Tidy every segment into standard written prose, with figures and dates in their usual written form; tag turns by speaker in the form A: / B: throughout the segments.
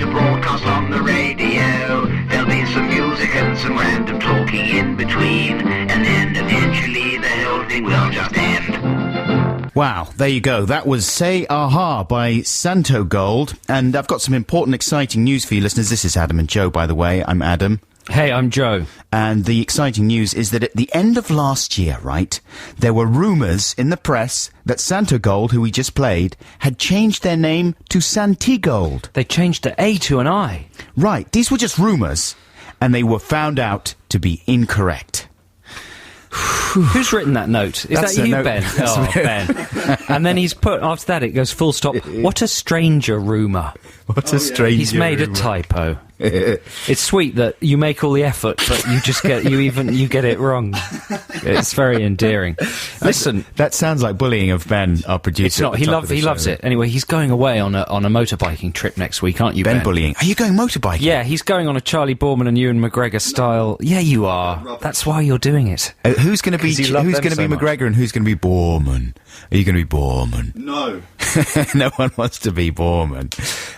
A: to broadcast on the radio. There'll be some music and some random talking in between, and then eventually the whole thing will just end.
B: Wow, there you go. That was Say Aha by Santo Gold. And I've got some important, exciting news for you listeners. This is Adam and Joe, by the way. I'm Adam.
C: Hey, I'm Joe.
B: And the exciting news is that at the end of last year, right, there were rumours in the press that Santo Gold, who we just played, had changed their name to Santigold.
C: They changed the A to an I.
B: Right, these were just rumours, and they were found out to be incorrect.
C: Who's written that note? Is
B: That's
C: that you,
B: note.
C: Ben? Oh, Ben. And then he's put, after that it goes full stop. What a stranger rumour.
B: What a stranger
C: He's made
B: rumour.
C: a typo. It's sweet that you make all the effort, but you just get you get it wrong. It's very endearing. Listen,
B: That sounds like bullying of Ben, our producer.
C: it's not. He loves it. Anyway, he's going away on a motorbiking trip next week, aren't you, Ben?
B: Ben bullying. Are you going motorbiking?
C: Yeah, he's going on a Charlie Boorman and Ewan McGregor style. Yeah, you are. That's why you're doing it.
B: Who's going to be
C: 'Cause you love them so much.
B: McGregor and who's going to be Boorman? Are you going to be Boorman?
D: No.
B: No one wants to be Boorman.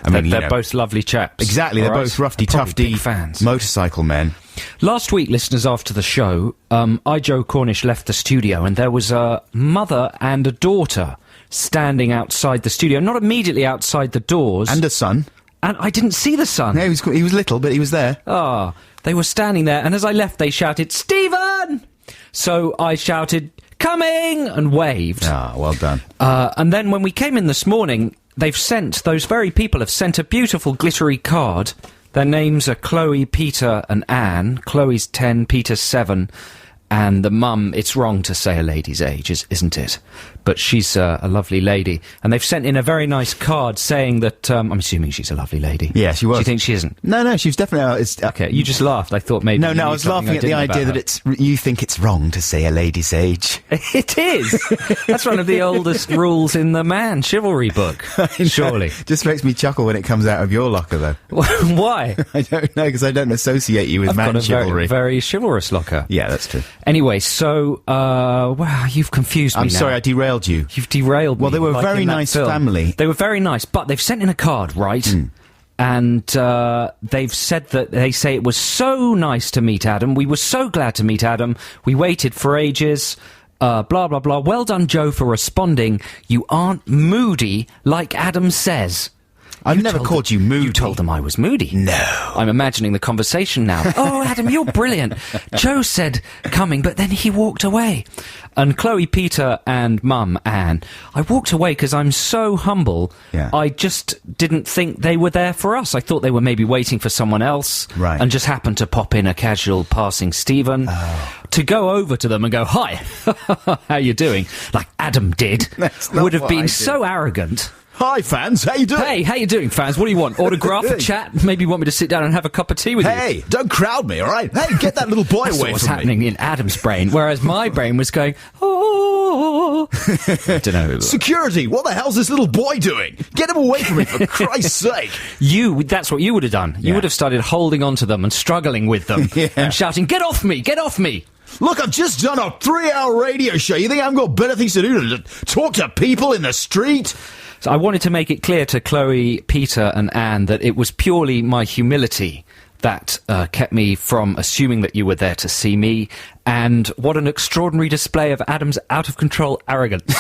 B: I mean,
C: They're both lovely chaps.
B: Exactly, they're
C: All right?
B: both roughy,
C: They're probably
B: tufty
C: big fans.
B: motorcycle men.
C: Last week, listeners, after the show, I, Joe Cornish, left the studio and there was a mother and a daughter standing outside the studio, not immediately outside the doors.
B: And a son.
C: And I didn't see the son.
B: No, he was little, but he was there.
C: Ah, they were standing there, and as I left, they shouted, "Stephen!" So I shouted, "Coming!" and waved.
B: Ah, well done.
C: And then when we came in this morning, those very people have sent a beautiful glittery card. Their names are Chloe, Peter and Anne. Chloe's 10, Peter's 7. And the mum, it's wrong to say a lady's age, isn't it? But she's a lovely lady. And they've sent in a very nice card saying that... I'm assuming she's a lovely lady.
B: Yeah, she was.
C: Do you think she isn't?
B: No, she was definitely...
C: Okay, you just laughed. I thought maybe...
B: No,
C: you
B: I
C: knew
B: was
C: something
B: laughing at the
C: didn't
B: idea
C: about
B: that
C: her.
B: you think it's wrong to say a lady's age.
C: It is. That's one of the oldest rules in the Man chivalry book, surely.
B: Just makes me chuckle when it comes out of your locker, though.
C: Why?
B: I don't know, because I don't associate you with
C: I've
B: man
C: got a
B: chivalry.
C: very chivalrous locker.
B: Yeah, that's true.
C: Anyway, so, wow, you've confused me
B: I'm
C: now.
B: sorry, I derailed you.
C: You've derailed me.
B: Well, they were a
C: like
B: very
C: in that
B: nice
C: film.
B: family.
C: They were very nice, but they've sent in a card, right? And they've said that they say it was so nice to meet Adam. We were so glad to meet Adam. We waited for ages. Blah, blah, blah. Well done, Joe, for responding. You aren't moody like Adam says.
B: I've never
C: told
B: called
C: them-
B: you moody.
C: You told them I was moody.
B: No.
C: I'm imagining the conversation now. Oh, Adam, you're brilliant. Joe said coming, but then he walked away. And Chloe, Peter and Mum, Anne, I walked away because I'm so humble.
B: Yeah.
C: I just didn't think they were there for us. I thought they were maybe waiting for someone else.
B: Right.
C: And just happened to pop in a casual passing Stephen. To go over to them and go, "Hi, how you doing?" Like Adam did,
B: That's not
C: would have
B: what I
C: been
B: did.
C: so arrogant.
B: Hi, fans. How you doing?
C: Hey, how you doing, fans? What do you want? Autograph, a chat? Maybe you want me to sit down and have a cup of tea with you?
B: Hey, don't crowd me, all right? Hey, get that little boy
C: That's
B: away
C: what's
B: from me.
C: happening in Adam's brain, whereas my brain was going, oh. I don't know.
B: Security, what the hell's this little boy doing? Get him away from me, for Christ's sake.
C: That's what you would have done. You
B: Yeah.
C: would have started holding on to them and struggling with them
B: Yeah.
C: and shouting, "Get off me! Get off me!"
B: Look, I've just done a 3-hour radio show. You think I haven't got better things to do than to talk to people in the street?
C: So I wanted to make it clear to Chloe, Peter and Anne that it was purely my humility that kept me from assuming that you were there to see me, and what an extraordinary display of Adam's out-of-control arrogance.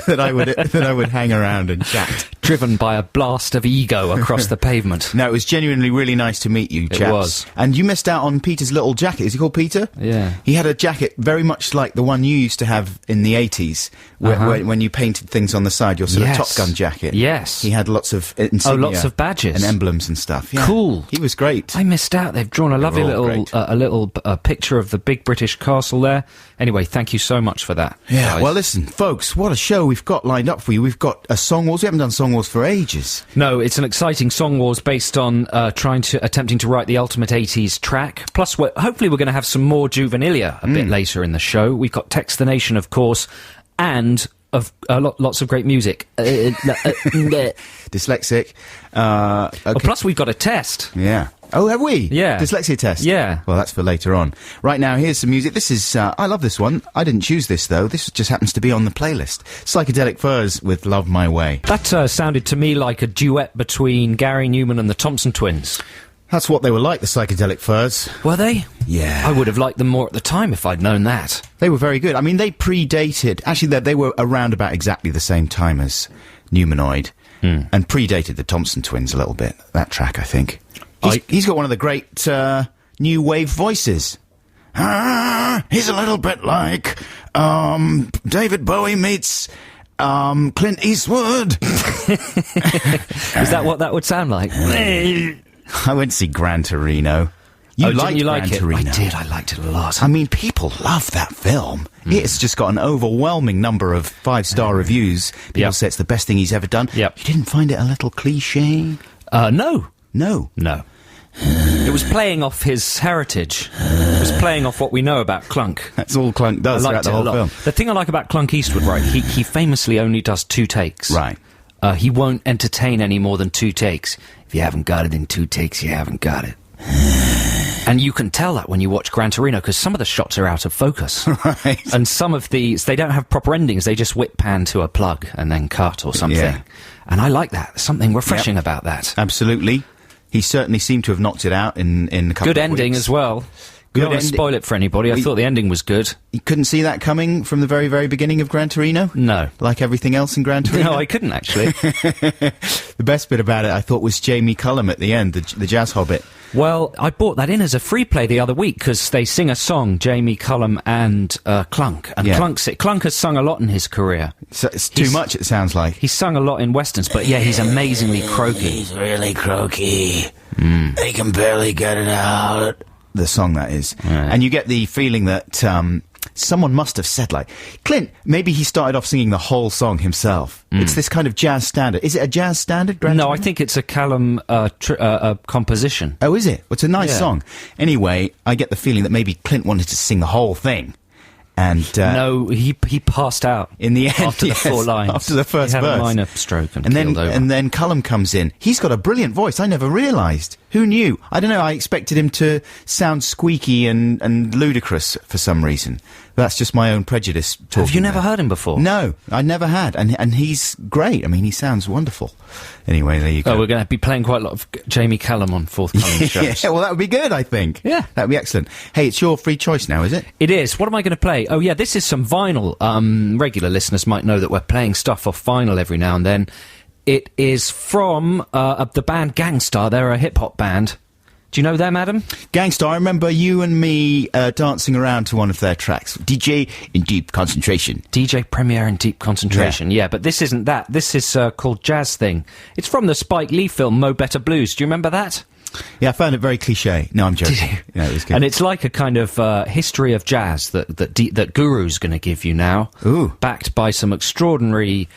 B: that I would hang around and chat.
C: Driven by a blast of ego across the pavement.
B: No, it was genuinely really nice to meet you, chaps.
C: was.
B: And you missed out on Peter's little jacket. Is he called Peter?
C: Yeah.
B: He had a jacket very much like the one you used to have in the 80s, when you painted things on the side, your sort
C: Yes.
B: of Top Gun jacket.
C: Yes.
B: He had lots of insignia.
C: lots of badges.
B: And emblems and stuff. Yeah.
C: Cool.
B: He was great.
C: I missed out. They've drawn a lovely
B: all
C: little
B: great.
C: picture of the big British castle there. Anyway, thank you so much for that.
B: Yeah,
C: guys.
B: well, listen, folks, what a show we've got lined up for you. We've got a Song Wars. We haven't done Song Wars for ages.
C: No, it's an exciting Song Wars based on attempting to write the ultimate 80s track. Plus, hopefully we're going to have some more Juvenile a bit later in the show. We've got Text the Nation, of course, and lots of great music.
B: Dyslexic. Okay.
C: Plus, we've got a test.
B: Yeah. Oh, have we?
C: Yeah.
B: Dyslexia test?
C: Yeah.
B: Well, that's for later on. Right now, here's some music. This is, I love this one. I didn't choose this, though. This just happens to be on the playlist. Psychedelic Furs with Love My Way.
C: That sounded to me like a duet between Gary Newman and the Thompson Twins.
B: That's what they were like, the Psychedelic Furs.
C: Were they?
B: Yeah.
C: I would have liked them more at the time if I'd known that.
B: They were very good. I mean, they predated... Actually, they were around about exactly the same time as Newmanoid. And predated the Thompson Twins a little bit, that track, I think. He's got one of the great new wave voices. He's a little bit like David Bowie meets Clint Eastwood.
C: Is that what that would sound like?
B: I went to see Gran Torino. You liked Gran Torino?
C: I did. I liked it a lot.
B: I mean, people love that film. It's just got an overwhelming number of 5-star reviews. People say it's the best thing he's ever done.
C: Yep.
B: You didn't find it a little cliche?
C: No.
B: No.
C: It was playing off his heritage. It was playing off what we know about Clunk.
B: That's all Clunk does throughout the whole film.
C: The thing I like about Clunk Eastwood, right, he famously only does 2 takes.
B: Right.
C: He won't entertain any more than 2 takes. If you haven't got it in 2 takes, you haven't got it. And you can tell that when you watch Gran Torino, because some of the shots are out of focus.
B: Right.
C: And some of these, they don't have proper endings. They just whip pan to a plug and then cut or something.
B: Yeah.
C: And I like that. There's something refreshing about that.
B: Absolutely. He certainly seemed to have knocked it out in a couple of weeks.
C: Good ending as well. We don't want to spoil it for anybody. I thought the ending was good.
B: You couldn't see that coming from the very, very beginning of Gran Torino?
C: No.
B: Like everything else in Gran Torino?
C: No, I couldn't, actually.
B: The best bit about it, I thought, was Jamie Cullum at the end, the Jazz Hobbit.
C: Well, I bought that in as a free play the other week because they sing a song, Jamie Cullum and Clunk. And Clunk has sung a lot in his career.
B: So it's too much, it sounds like.
C: He's sung a lot in westerns, but yeah, he's amazingly croaky.
B: He's really croaky. He can barely get it out. The song, that is.
C: Right.
B: And you get the feeling that someone must have said, like, Clint, maybe he started off singing the whole song himself. It's this kind of jazz standard. Is it a jazz standard, Gran Torino?
C: No, I think it's a Callum composition.
B: Oh, is it? Well, it's a nice song. Anyway, I get the feeling that maybe Clint wanted to sing the whole thing. And
C: no, he passed out
B: in the end
C: after the 4 lines.
B: After the first
C: he had
B: verse.
C: a minor stroke and keeled over.
B: And then Cullum comes in. He's got a brilliant voice. I never realised. Who knew? I don't know. I expected him to sound squeaky and ludicrous for some reason. That's just my own prejudice.
C: Have you never heard him before?
B: No, I never had. And he's great. I mean, he sounds wonderful. Anyway, there you go.
C: Oh, we're going to be playing quite a lot of Jamie Cullum on forthcoming shows.
B: Yeah, well, that would be good, I think.
C: Yeah.
B: That would be excellent. Hey, it's your free choice now, is it?
C: It is. What am I going to play? Oh, yeah, this is some vinyl. Regular listeners might know that we're playing stuff off vinyl every now and then. It is from the band Gangstar. They're a hip-hop band. Do you know them, Adam?
B: Gangstar, I remember you and me dancing around to one of their tracks. DJ in Deep Concentration.
C: DJ Premier in Deep Concentration, yeah, but this isn't that. This is called Jazz Thing. It's from the Spike Lee film Mo Better Blues. Do you remember that?
B: Yeah, I found it very cliché. No, I'm joking.
C: Did you?
B: Yeah, it was good.
C: And it's like a kind of history of jazz that Guru's going to give you now.
B: Ooh.
C: Backed by some extraordinary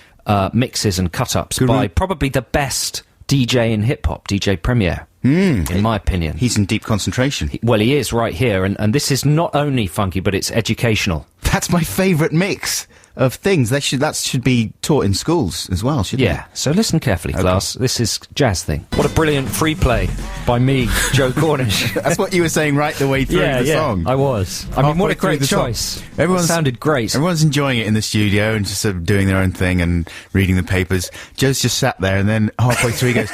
C: mixes and cut-ups by probably the best DJ in hip-hop, DJ Premier. In my opinion.
B: He's in Deep Concentration.
C: Well, he is right here, and this is not only funky, but it's educational.
B: That's my favourite mix of things. That should be taught in schools as well, shouldn't it?
C: Yeah, so listen carefully, class. This is Jazz Thing. What a brilliant free play by me, Joe Cornish.
B: That's what you were saying right the way through the song.
C: I was. I mean, what a great choice. It sounded great.
B: Everyone's enjoying it in the studio and just sort of doing their own thing and reading the papers. Joe's just sat there, and then halfway through he goes,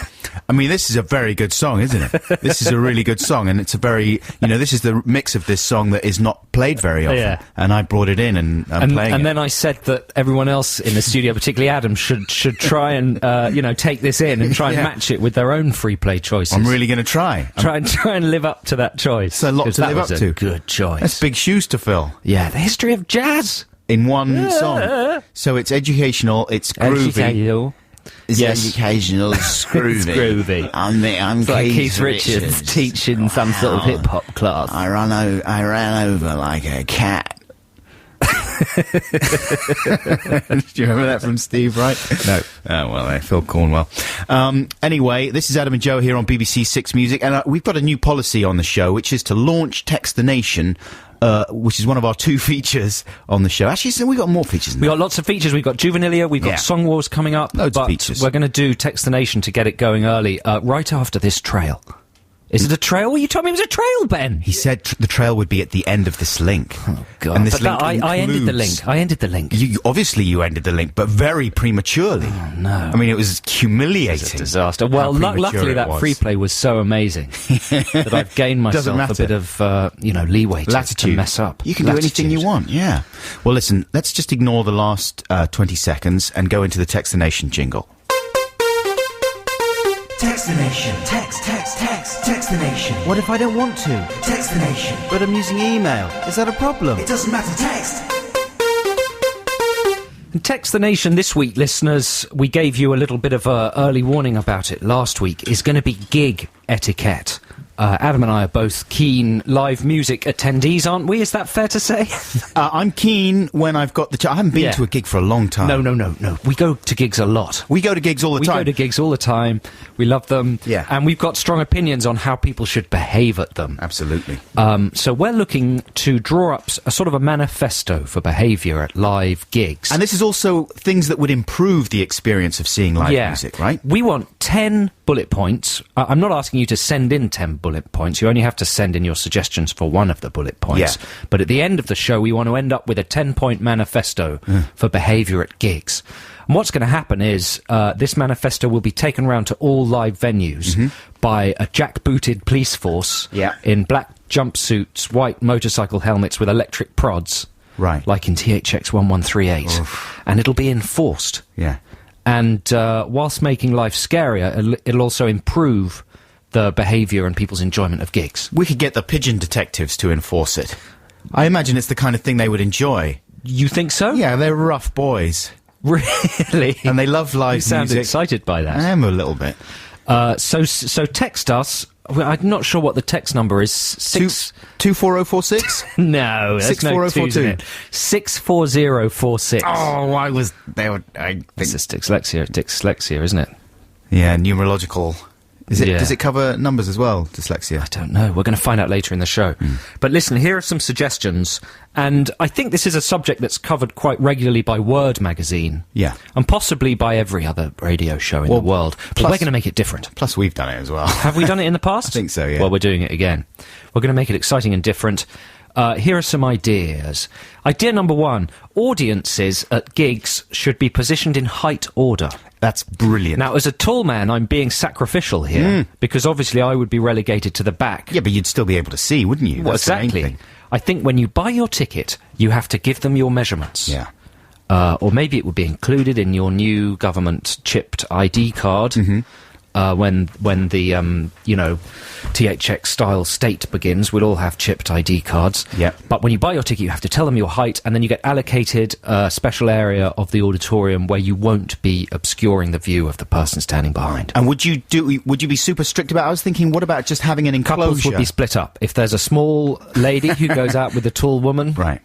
B: I mean, this is a very good song, isn't it? This is a really good song, and it's a very, this is the mix of this song that is not played very often. Yeah. And I brought it in, and I'm playing it.
C: And then I said that everyone else in the studio, particularly Adam, should try and, take this in and try and match it with their own free play choices.
B: I'm really going to try.
C: Try and live up to that choice.
B: It's a lot to live up to.
C: Good choice.
B: That's big shoes to fill.
C: Yeah, the history of jazz.
B: In one song. So it's educational, it's groovy. It's educational, it's groovy.
C: It's groovy.
B: I'm
C: it's like Keith Richards teaching some sort of hip-hop class.
B: I ran over like a cat. Do you remember that from Steve Wright? No. Oh, well, Phil Cornwell. Anyway, this is Adam and Joe here on BBC Six Music, and we've got a new policy on the show, which is to launch Text the Nation, which is one of our 2 features on the show. Actually, so we've got more features than that.
C: We've got lots of features. We've got Juvenile, we've got Song Wars coming up.
B: Loads of features.
C: We're going to do Text the Nation to get it going early, right after this trail. Is it a trail? Well, you told me it was a trail, Ben.
B: He said the trail would be at the end of this link.
C: Oh, God.
B: And this
C: But
B: link
C: I ended the
B: includes-
C: link. I ended the link.
B: Obviously you ended the link, but very prematurely.
C: Oh, no.
B: I mean, it was humiliating.
C: It's a disaster. Well,
B: how premature
C: luckily
B: it
C: that
B: was.
C: free play was so amazing that I've gained
B: Doesn't
C: myself a
B: matter.
C: bit of, leeway to
B: Latitude.
C: mess up.
B: You can do anything you want, yeah. Well, listen, let's just ignore the last 20 seconds and go into the Text the Nation jingle.
D: Text the Nation. Text the Nation.
B: What if I don't want to?
D: Text the Nation.
B: But I'm using email. Is that a problem?
D: It doesn't matter, text.
C: And Text the Nation this week, listeners, we gave you a little bit of early warning about it last week, is going to be gig etiquette. Adam and I are both keen live music attendees, aren't we? Is that fair to say?
B: I'm keen when I've got the... I haven't been
C: Yeah.
B: to a gig for a long time.
C: No. We go to gigs a lot.
B: We go to gigs all the
C: We
B: time.
C: go to gigs all the time. We love them.
B: Yeah.
C: And we've got strong opinions on how people should behave at them.
B: Absolutely.
C: So we're looking to draw up a sort of a manifesto for behaviour at live gigs.
B: And this is also things that would improve the experience of seeing live music, right?
C: We want 10 bullet points. I'm not asking you to send in 10 bullet points. You only have to send in your suggestions for one of the bullet points.
B: Yeah.
C: But at the end of the show, we want to end up with a 10-point manifesto for behaviour at gigs. And what's going to happen is this manifesto will be taken around to all live venues by a jackbooted police force in black jumpsuits, white motorcycle helmets with electric prods.
B: Right.
C: Like in THX 1138. And it'll be enforced.
B: Yeah.
C: And whilst making life scarier, it'll also improve the behaviour and people's enjoyment of gigs.
B: We could get the pigeon detectives to enforce it. I imagine it's the kind of thing they would enjoy.
C: You think so?
B: Yeah, they're rough boys.
C: Really?
B: And they love live
C: You sound
B: music.
C: excited by
B: I
C: that.
B: am a little bit.
C: So text us. Well, I'm not sure what the text number is.
B: 24046?
C: No, that's no
B: 64042.
C: twos in it. 64046.
B: Oh, I was... I
C: This
B: think...
C: is dyslexia, isn't it?
B: Yeah, numerological... Is it?
C: Yeah.
B: Does it cover numbers as well, dyslexia?
C: I don't know. We're going to find out later in the show. But listen, here are some suggestions. And I think this is a subject that's covered quite regularly by Word magazine.
B: Yeah.
C: And possibly by every other radio show in the world. But
B: plus-
C: we're going to make it different.
B: Plus, we've done it as well.
C: Have we done it in the past?
B: I think so, yeah.
C: Well, we're doing it again. We're going to make it exciting and different. Here are some ideas. Idea number 1. Audiences at gigs should be positioned in height order.
B: That's brilliant.
C: Now, as a tall man, I'm being sacrificial here, because obviously I would be relegated to the back.
B: Yeah, but you'd still be able to see, wouldn't you?
C: Well,
B: That's the main
C: exactly.
B: thing.
C: I think when you buy your ticket, you have to give them your measurements.
B: Yeah.
C: Or maybe it would be included in your new government chipped ID card. When the THX style state begins, we'll all have chipped ID cards.
B: Yeah.
C: But when you buy your ticket, you have to tell them your height, and then you get allocated a special area of the auditorium where you won't be obscuring the view of the person standing behind.
B: And would you be super strict about... I was thinking, what about just having an enclosure?
C: Couples would be split up. If there's a small lady who goes out with a tall woman,
B: Right.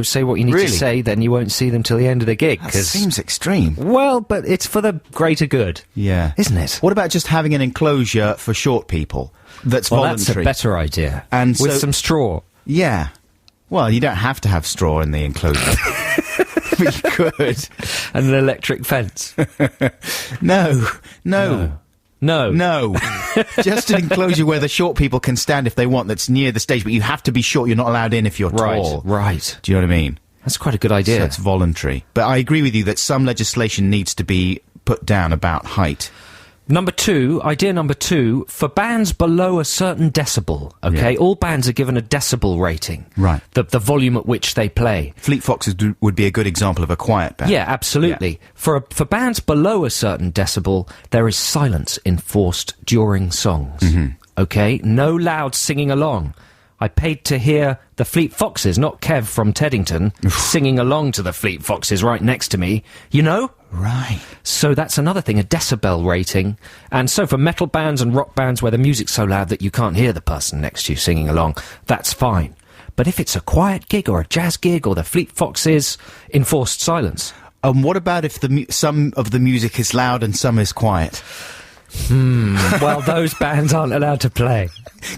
C: Say what you need
B: Really?
C: to say, then you won't see them till the end of the gig.
B: That
C: 'cause-
B: seems extreme.
C: well, but it's for the greater good.
B: Yeah.
C: Isn't it?
B: What about just having an enclosure for short people that's
C: Well,
B: voluntary?
C: that's a better idea.
B: And
C: with
B: so-
C: some straw.
B: Yeah. Well, you don't have to have straw in the enclosure. But you could.
C: And an electric fence.
B: No.
C: No.
B: Just an enclosure where the short people can stand if they want, that's near the stage, but you have to be short. You're not allowed in if you're tall.
C: Right.
B: Do you know what I mean?
C: That's quite a good idea.
B: So it's voluntary. But I agree with you that some legislation needs to be put down about height.
C: Idea number 2, for bands below a certain decibel, okay?
B: Yeah.
C: All bands are given a decibel rating.
B: Right.
C: The volume at which they play.
B: Fleet Foxes would be a good example of a quiet band.
C: Yeah, absolutely.
B: Yeah.
C: For bands below a certain decibel, there is silence enforced during songs. Okay? No loud singing along. I paid to hear the Fleet Foxes, not Kev from Teddington, singing along to the Fleet Foxes right next to me. You know?
B: Right.
C: So that's another thing, a decibel rating. And so for metal bands and rock bands where the music's so loud that you can't hear the person next to you singing along, that's fine. But if it's a quiet gig or a jazz gig or the Fleet Foxes, enforced silence.
B: What about if some of the music is loud and some is quiet?
C: Well, those bands aren't allowed to play.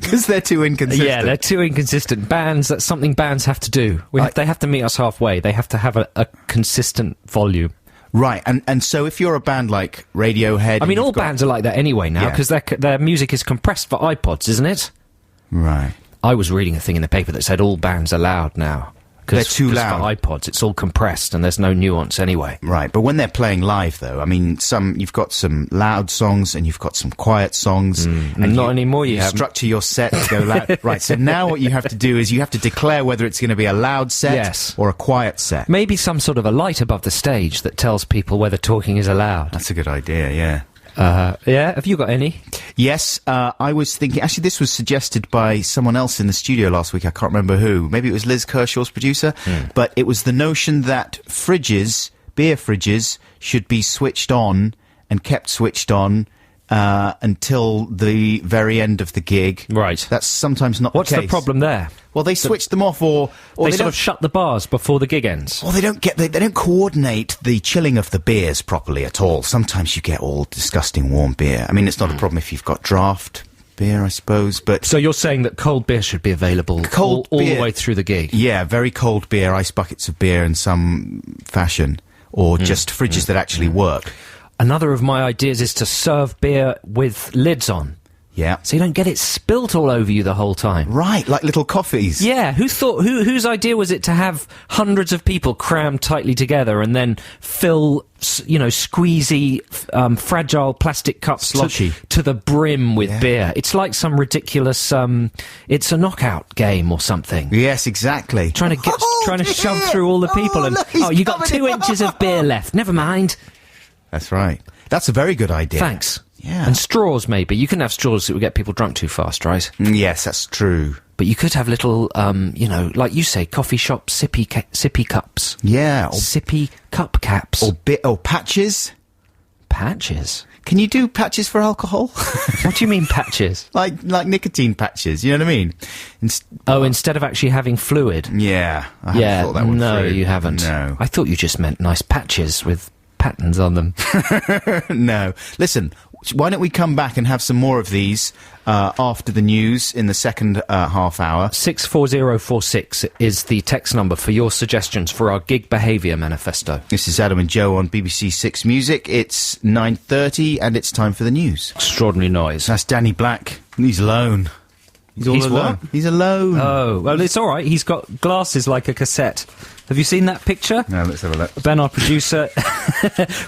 B: Because they're too inconsistent.
C: Yeah, they're too inconsistent. Bands, that's something bands have to do. They have to meet us halfway. They have to have a consistent volume.
B: Right, and so if you're a band like Radiohead...
C: I mean, all bands are like that anyway now,
B: Yeah.
C: because their music is compressed for iPods, isn't it?
B: Right.
C: I was reading a thing in the paper that said all bands are loud now.
B: They're too loud.
C: For iPods, it's all compressed and there's no nuance anyway.
B: Right, but when they're playing live, though, I mean, you've got some loud songs and you've got some quiet songs.
C: And not anymore, you haven't.
B: Structure your set to go loud. Right, so now what you have to do is you have to declare whether it's going to be a loud set
C: Yes.
B: or a quiet set.
C: Maybe some sort of a light above the stage that tells people whether talking is allowed.
B: That's a good idea, yeah.
C: Yeah, have you got any?
B: Yes, I was thinking... Actually, this was suggested by someone else in the studio last week. I can't remember who. Maybe it was Liz Kershaw's producer. But it was the notion that beer fridges, should be switched on and kept switched on until the very end of the gig.
C: Right.
B: That's sometimes not
C: What's
B: the case.
C: the problem there?
B: Well, they switch them off, or
C: They sort of shut the bars before the gig ends.
B: Well, they don't coordinate the chilling of the beers properly at all. Sometimes you get all disgusting warm beer. I mean, it's not a problem if you've got draft beer, I suppose, but...
C: So you're saying that cold beer should be available all the way through the gig?
B: Yeah, very cold beer, ice buckets of beer in some fashion, or just fridges that actually work.
C: Another of my ideas is to serve beer with lids on.
B: Yeah.
C: So you don't get it spilt all over you the whole time.
B: Right, like little coffees.
C: Yeah, whose idea was it to have hundreds of people crammed tightly together and then fill, squeezy, fragile plastic cups
B: Slushy.
C: to the brim with beer? It's like some ridiculous, it's a knockout game or something.
B: Yes, exactly.
C: Trying to shove through all the people and, you got 2 inches of beer left. Never mind.
B: That's right. That's a very good idea.
C: Thanks.
B: Yeah.
C: And straws, maybe. You can have straws that would get people drunk too fast, right?
B: Yes, that's true.
C: But you could have little, like you say, coffee shop sippy cups.
B: Yeah.
C: Sippy cup caps.
B: Or patches.
C: Patches?
B: Can you do patches for alcohol?
C: What do you mean patches?
B: like nicotine patches, you know what I mean?
C: Instead of actually having fluid?
B: Yeah. I haven't thought that one
C: no,
B: through.
C: you haven't.
B: No.
C: I thought you just meant nice patches with patterns on them.
B: No. Listen, why don't we come back and have some more of these after the news in the second half hour?
C: 64046 is the text number for your suggestions for our gig behaviour manifesto.
B: This is Adam and Joe on BBC Six Music. It's 9:30 and it's time for the news.
C: Extraordinary noise.
B: That's Danny Black. He's alone. He's all alone.
C: What?
B: He's alone.
C: Oh, well, it's all right. He's got glasses like a cassette. Have you seen that picture?
B: No, let's have a look.
C: Ben, our producer,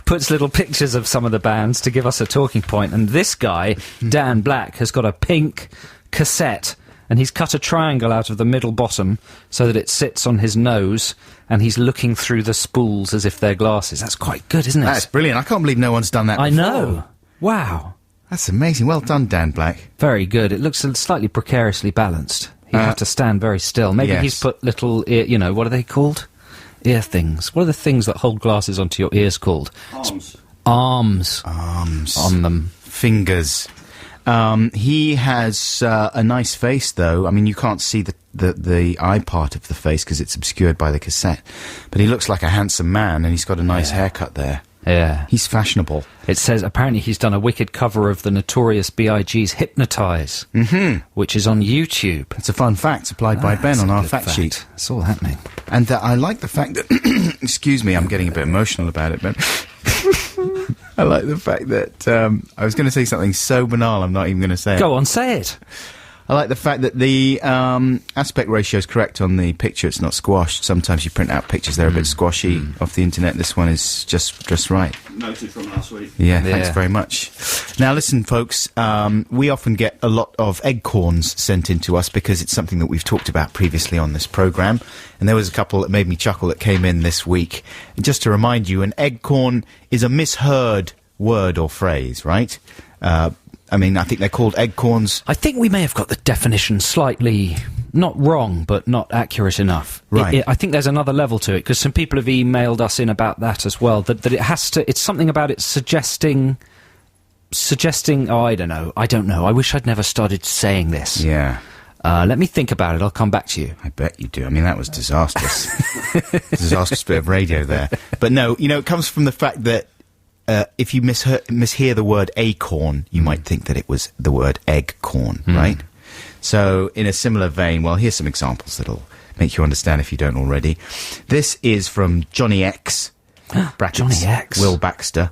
C: puts little pictures of some of the bands to give us a talking point. And this guy, Dan Black, has got a pink cassette, and he's cut a triangle out of the middle bottom so that it sits on his nose, and he's looking through the spools as if they're glasses. That's quite good, isn't it?
B: That's brilliant. I can't believe no one's done that before.
C: I know. Wow.
B: That's amazing. Well done, Dan Black.
C: Very good. It looks slightly precariously balanced. You have to stand very still. Maybe
B: yes.
C: he's put little, ear, what are they called? Ear things. What are the things that hold glasses onto your ears called? Arms. Arms. On them.
B: Fingers. He has a nice face, though. I mean, you can't see the eye part of the face because it's obscured by the cassette. But he looks like a handsome man, and he's got a nice haircut there.
C: Yeah.
B: He's fashionable.
C: It says apparently he's done a wicked cover of the Notorious B.I.G.'s Hypnotise, which is on YouTube.
B: It's a fun fact supplied by Ben on our fact sheet.
C: It's all happening.
B: And I like the fact that... excuse me, I'm getting a bit emotional about it, Ben. I like the fact that... I was going to say something so banal, I'm not even going to say it.
C: Go on, say it.
B: I like the fact that the aspect ratio is correct on the picture. It's not squashed. Sometimes you print out pictures, they're a bit squashy off the internet. This one is just right.
E: Noted from last week.
B: Yeah, thanks very much. Now, listen, folks, we often get a lot of eggcorns sent in to us because it's something that we've talked about previously on this programme. And there was a couple that made me chuckle that came in this week. And just to remind you, an eggcorn is a misheard word or phrase, right? I mean, I think they're called eggcorns.
C: I think we may have got the definition slightly, not wrong, but not accurate enough.
B: Right.
C: I think there's another level to it, because some people have emailed us in about that as well, that it has to, it's something about it suggesting, oh, I don't know. I wish I'd never started saying this.
B: Yeah.
C: Let me think about it. I'll come back to you.
B: I bet you do. I mean, that was disastrous. Disastrous bit of radio there. But no, it comes from the fact that if you mishear the word acorn, you might think that it was the word eggcorn, right? So, in a similar vein, well, here's some examples that'll make you understand if you don't already. This is from Johnny X. brackets,
C: Johnny X.
B: Will Baxter.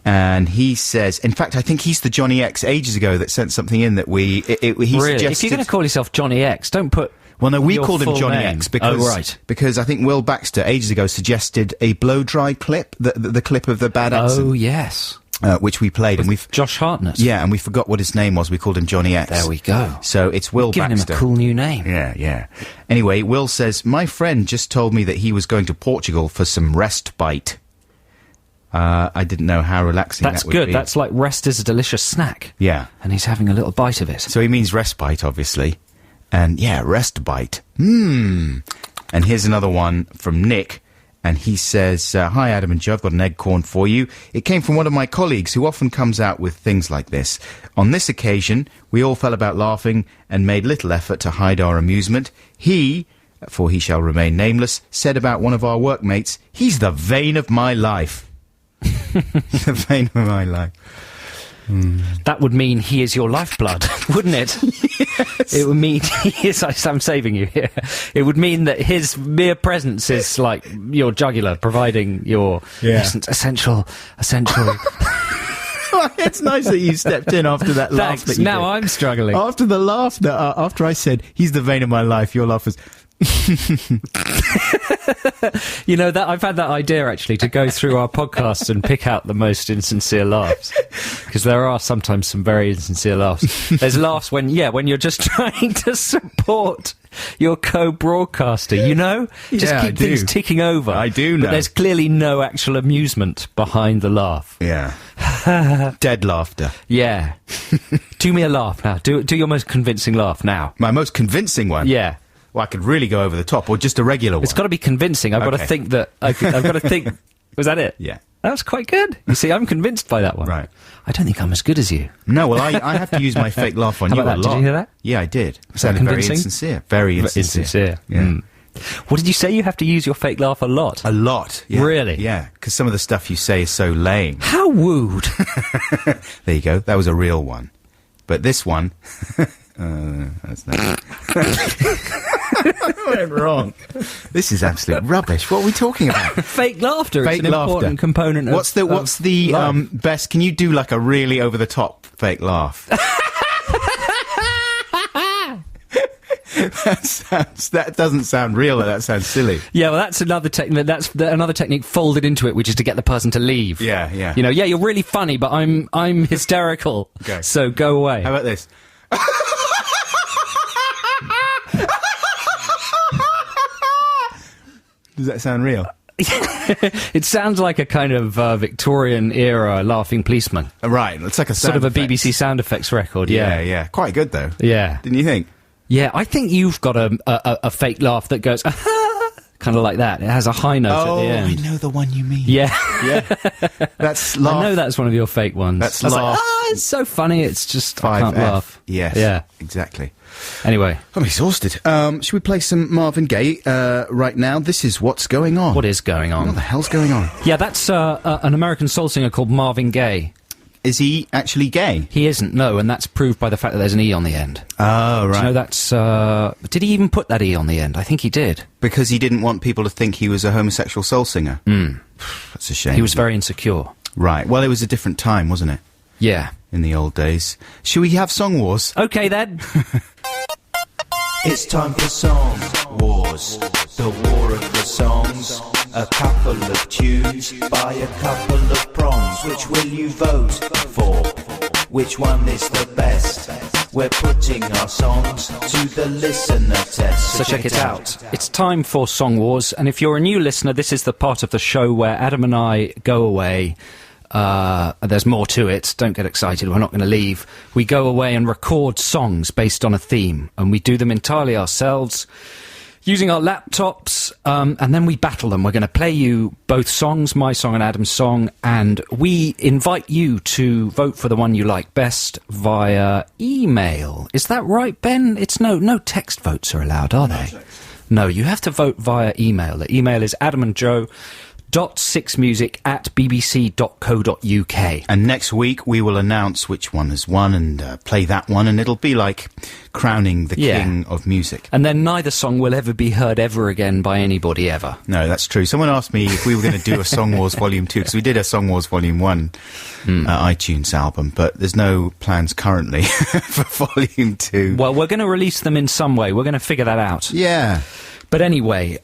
B: And he says, in fact, I think he's the Johnny X ages ago that sent something in that he
C: Really?
B: suggested...
C: If you're going to call yourself Johnny X, don't put...
B: Well, no, we
C: your
B: called him
C: full
B: Johnny
C: name.
B: X because,
C: Oh, right.
B: because I think Will Baxter ages ago suggested a blow-dry clip, the clip of the bad accent.
C: Oh, yes.
B: Which we played, and we've...
C: Josh Hartnett.
B: Yeah, and we forgot what his name was. We called him Johnny X.
C: There we go.
B: So it's Will
C: Giving
B: Baxter.
C: him a cool new name.
B: Yeah. Anyway, Will says, my friend just told me that he was going to Portugal for some respite. I didn't know how relaxing
C: That's
B: that would
C: good.
B: be.
C: That's like rest is a delicious snack.
B: Yeah.
C: And he's having a little bite of it.
B: So he means respite, obviously. And yeah, respite. And here's another one from Nick. And he says, hi, Adam and Joe, I've got an egg corn for you. It came from one of my colleagues who often comes out with things like this. On this occasion, we all fell about laughing and made little effort to hide our amusement. He, for he shall remain nameless, said about one of our workmates, he's the vein of my life. The vein of my life.
C: That would mean he is your lifeblood, wouldn't it? Yes. It would mean he is... I'm saving you here. It would mean that his mere presence is like your jugular, providing your essential...
B: It's nice that you stepped in after that laugh.
C: Thanks.
B: That you
C: Now
B: did.
C: I'm struggling.
B: After the laugh, after I said, he's the vein of my life, your laugh was...
C: You know, that I've had that idea, actually, to go through our podcasts and pick out the most insincere laughs. Because there are sometimes some very insincere laughs. There's laughs when you're just trying to support your co-broadcaster, you know? Just
B: Yeah,
C: keep
B: I do.
C: things ticking over.
B: I do know.
C: But there's clearly no actual amusement behind the laugh.
B: Yeah. Dead laughter.
C: Yeah. Do me a laugh now. Do your most convincing laugh now.
B: My most convincing one?
C: Yeah.
B: Well, I could really go over the top, or just a regular one.
C: It's got to be convincing. I've got to
B: Okay.
C: think that... I've got to think... Was that it?
B: Yeah.
C: That was quite good. You see, I'm convinced by that one.
B: Right.
C: I don't think I'm as good as you.
B: No, well, I have to use my fake laugh on
C: How
B: you
C: about
B: a
C: that?
B: lot.
C: Did you hear that?
B: Yeah, I did.
C: Was that
B: Sounded very
C: convincing?
B: insincere. Very insincere. Yeah.
C: Mm. What did you say? You have to use your fake laugh a lot?
B: A lot. Yeah.
C: Really?
B: Yeah, because some of the stuff you say is so lame.
C: How wooed.
B: There you go. That was a real one. But this one... that's not... I went wrong. This is absolute rubbish. What are we talking about?
C: Fake laughter.
B: Fake
C: it's an
B: laughter.
C: important component of
B: What's the
C: life.
B: best? Can you do like a really over the top fake laugh? That doesn't sound real. That sounds silly.
C: Yeah, well, that's another technique. That's another technique folded into it, which is to get the person to leave.
B: Yeah, yeah.
C: You know, yeah, you're really funny, but I'm hysterical.
B: Okay.
C: So go away.
B: How about this? Does that sound real?
C: It sounds like a kind of Victorian era laughing policeman.
B: Right. It's like a
C: Sort of a
B: effects.
C: BBC sound effects record.
B: Yeah,
C: Yeah.
B: yeah. Quite good though.
C: Yeah.
B: Didn't you think?
C: Yeah, I think you've got a fake laugh that goes kind of like that. It has a high note at the
B: I
C: end.
B: know the one you mean.
C: Yeah.
B: Yeah. That's laugh.
C: I know that's one of your fake ones.
B: That's
C: I was
B: laugh.
C: like, it's so funny. It's just I
B: 5F.
C: can't laugh.
B: Yes.
C: Yeah.
B: Exactly.
C: Anyway,
B: I'm exhausted. Should we play some Marvin Gaye right now? This is What's Going On.
C: what is going
B: What
C: on?
B: the hell's going on?
C: Yeah, that's an American soul singer called Marvin Gaye.
B: Is he actually gay?
C: He isn't, no, and that's proved by the fact that there's an E on the end.
B: Oh, right.
C: Do you know that's... did he even put that E on the end? I think he did.
B: Because he didn't want people to think he was a homosexual soul singer. That's a shame.
C: He was very insecure.
B: Right. Well, it was a different time, wasn't it?
C: Yeah.
B: In the old days. Should we have Song Wars?
C: Okay, then.
D: It's time for Song Wars, the war of the songs. A couple of tunes by a couple of prongs. Which will you vote for? Which one is the best? We're putting our songs to the listener test.
C: So check it out. It's time for Song Wars, and if you're a new listener, this is the part of the show where Adam and I go away. There's more to it. Don't get excited. We're not going to leave. We go away and record songs based on a theme, and we do them entirely ourselves using our laptops, and then we battle them. We're going to play you both songs, my song and Adam's song, and we invite you to vote for the one you like best via email. Is that right, Ben? It's no text votes are allowed, are they? No, you have to vote via email. The email is adamandjoe sixmusic@bbc.co.uk.
B: And next week we will announce which one has won and play that one, and it'll be like crowning the king of music.
C: And then neither song will ever be heard ever again by anybody ever.
B: No, that's true. Someone asked me if we were going to do a Song Wars Volume 2, because we did a Song Wars Volume 1 iTunes album, but there's no plans currently for Volume 2.
C: Well, we're going to release them in some way. We're going to figure that out.
B: Yeah.
C: But anyway,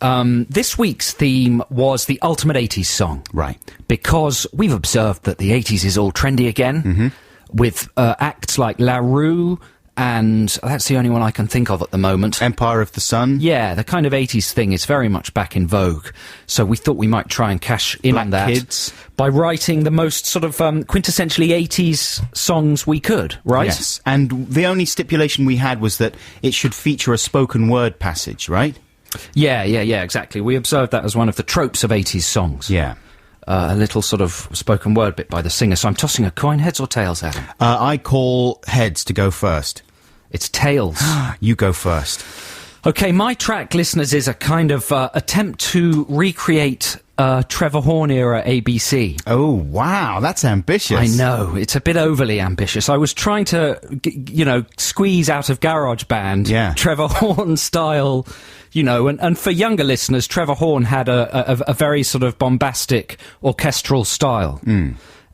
C: this week's theme was the ultimate 80s song.
B: Right.
C: Because we've observed that the 80s is all trendy again, with acts like La Rue, and that's the only one I can think of at the moment.
B: Empire of the Sun.
C: Yeah, the kind of 80s thing is very much back in vogue. So we thought we might try and cash in on that.
B: Kids.
C: By writing the most sort of quintessentially 80s songs we could, right?
B: Yes. And the only stipulation we had was that it should feature a spoken word passage, right?
C: Yeah, exactly. We observed that as one of the tropes of 80s songs.
B: Yeah.
C: A little sort of spoken word bit by the singer. So I'm tossing a coin, heads or tails, Adam?
B: I call heads to go first.
C: It's tails.
B: You go first.
C: Okay, my track, listeners, is a kind of attempt to recreate Trevor Horn era ABC.
B: Oh, wow, that's ambitious.
C: I know, it's a bit overly ambitious. I was trying to, squeeze out of GarageBand Trevor Horn style, and for younger listeners, Trevor Horn had a very sort of bombastic orchestral style.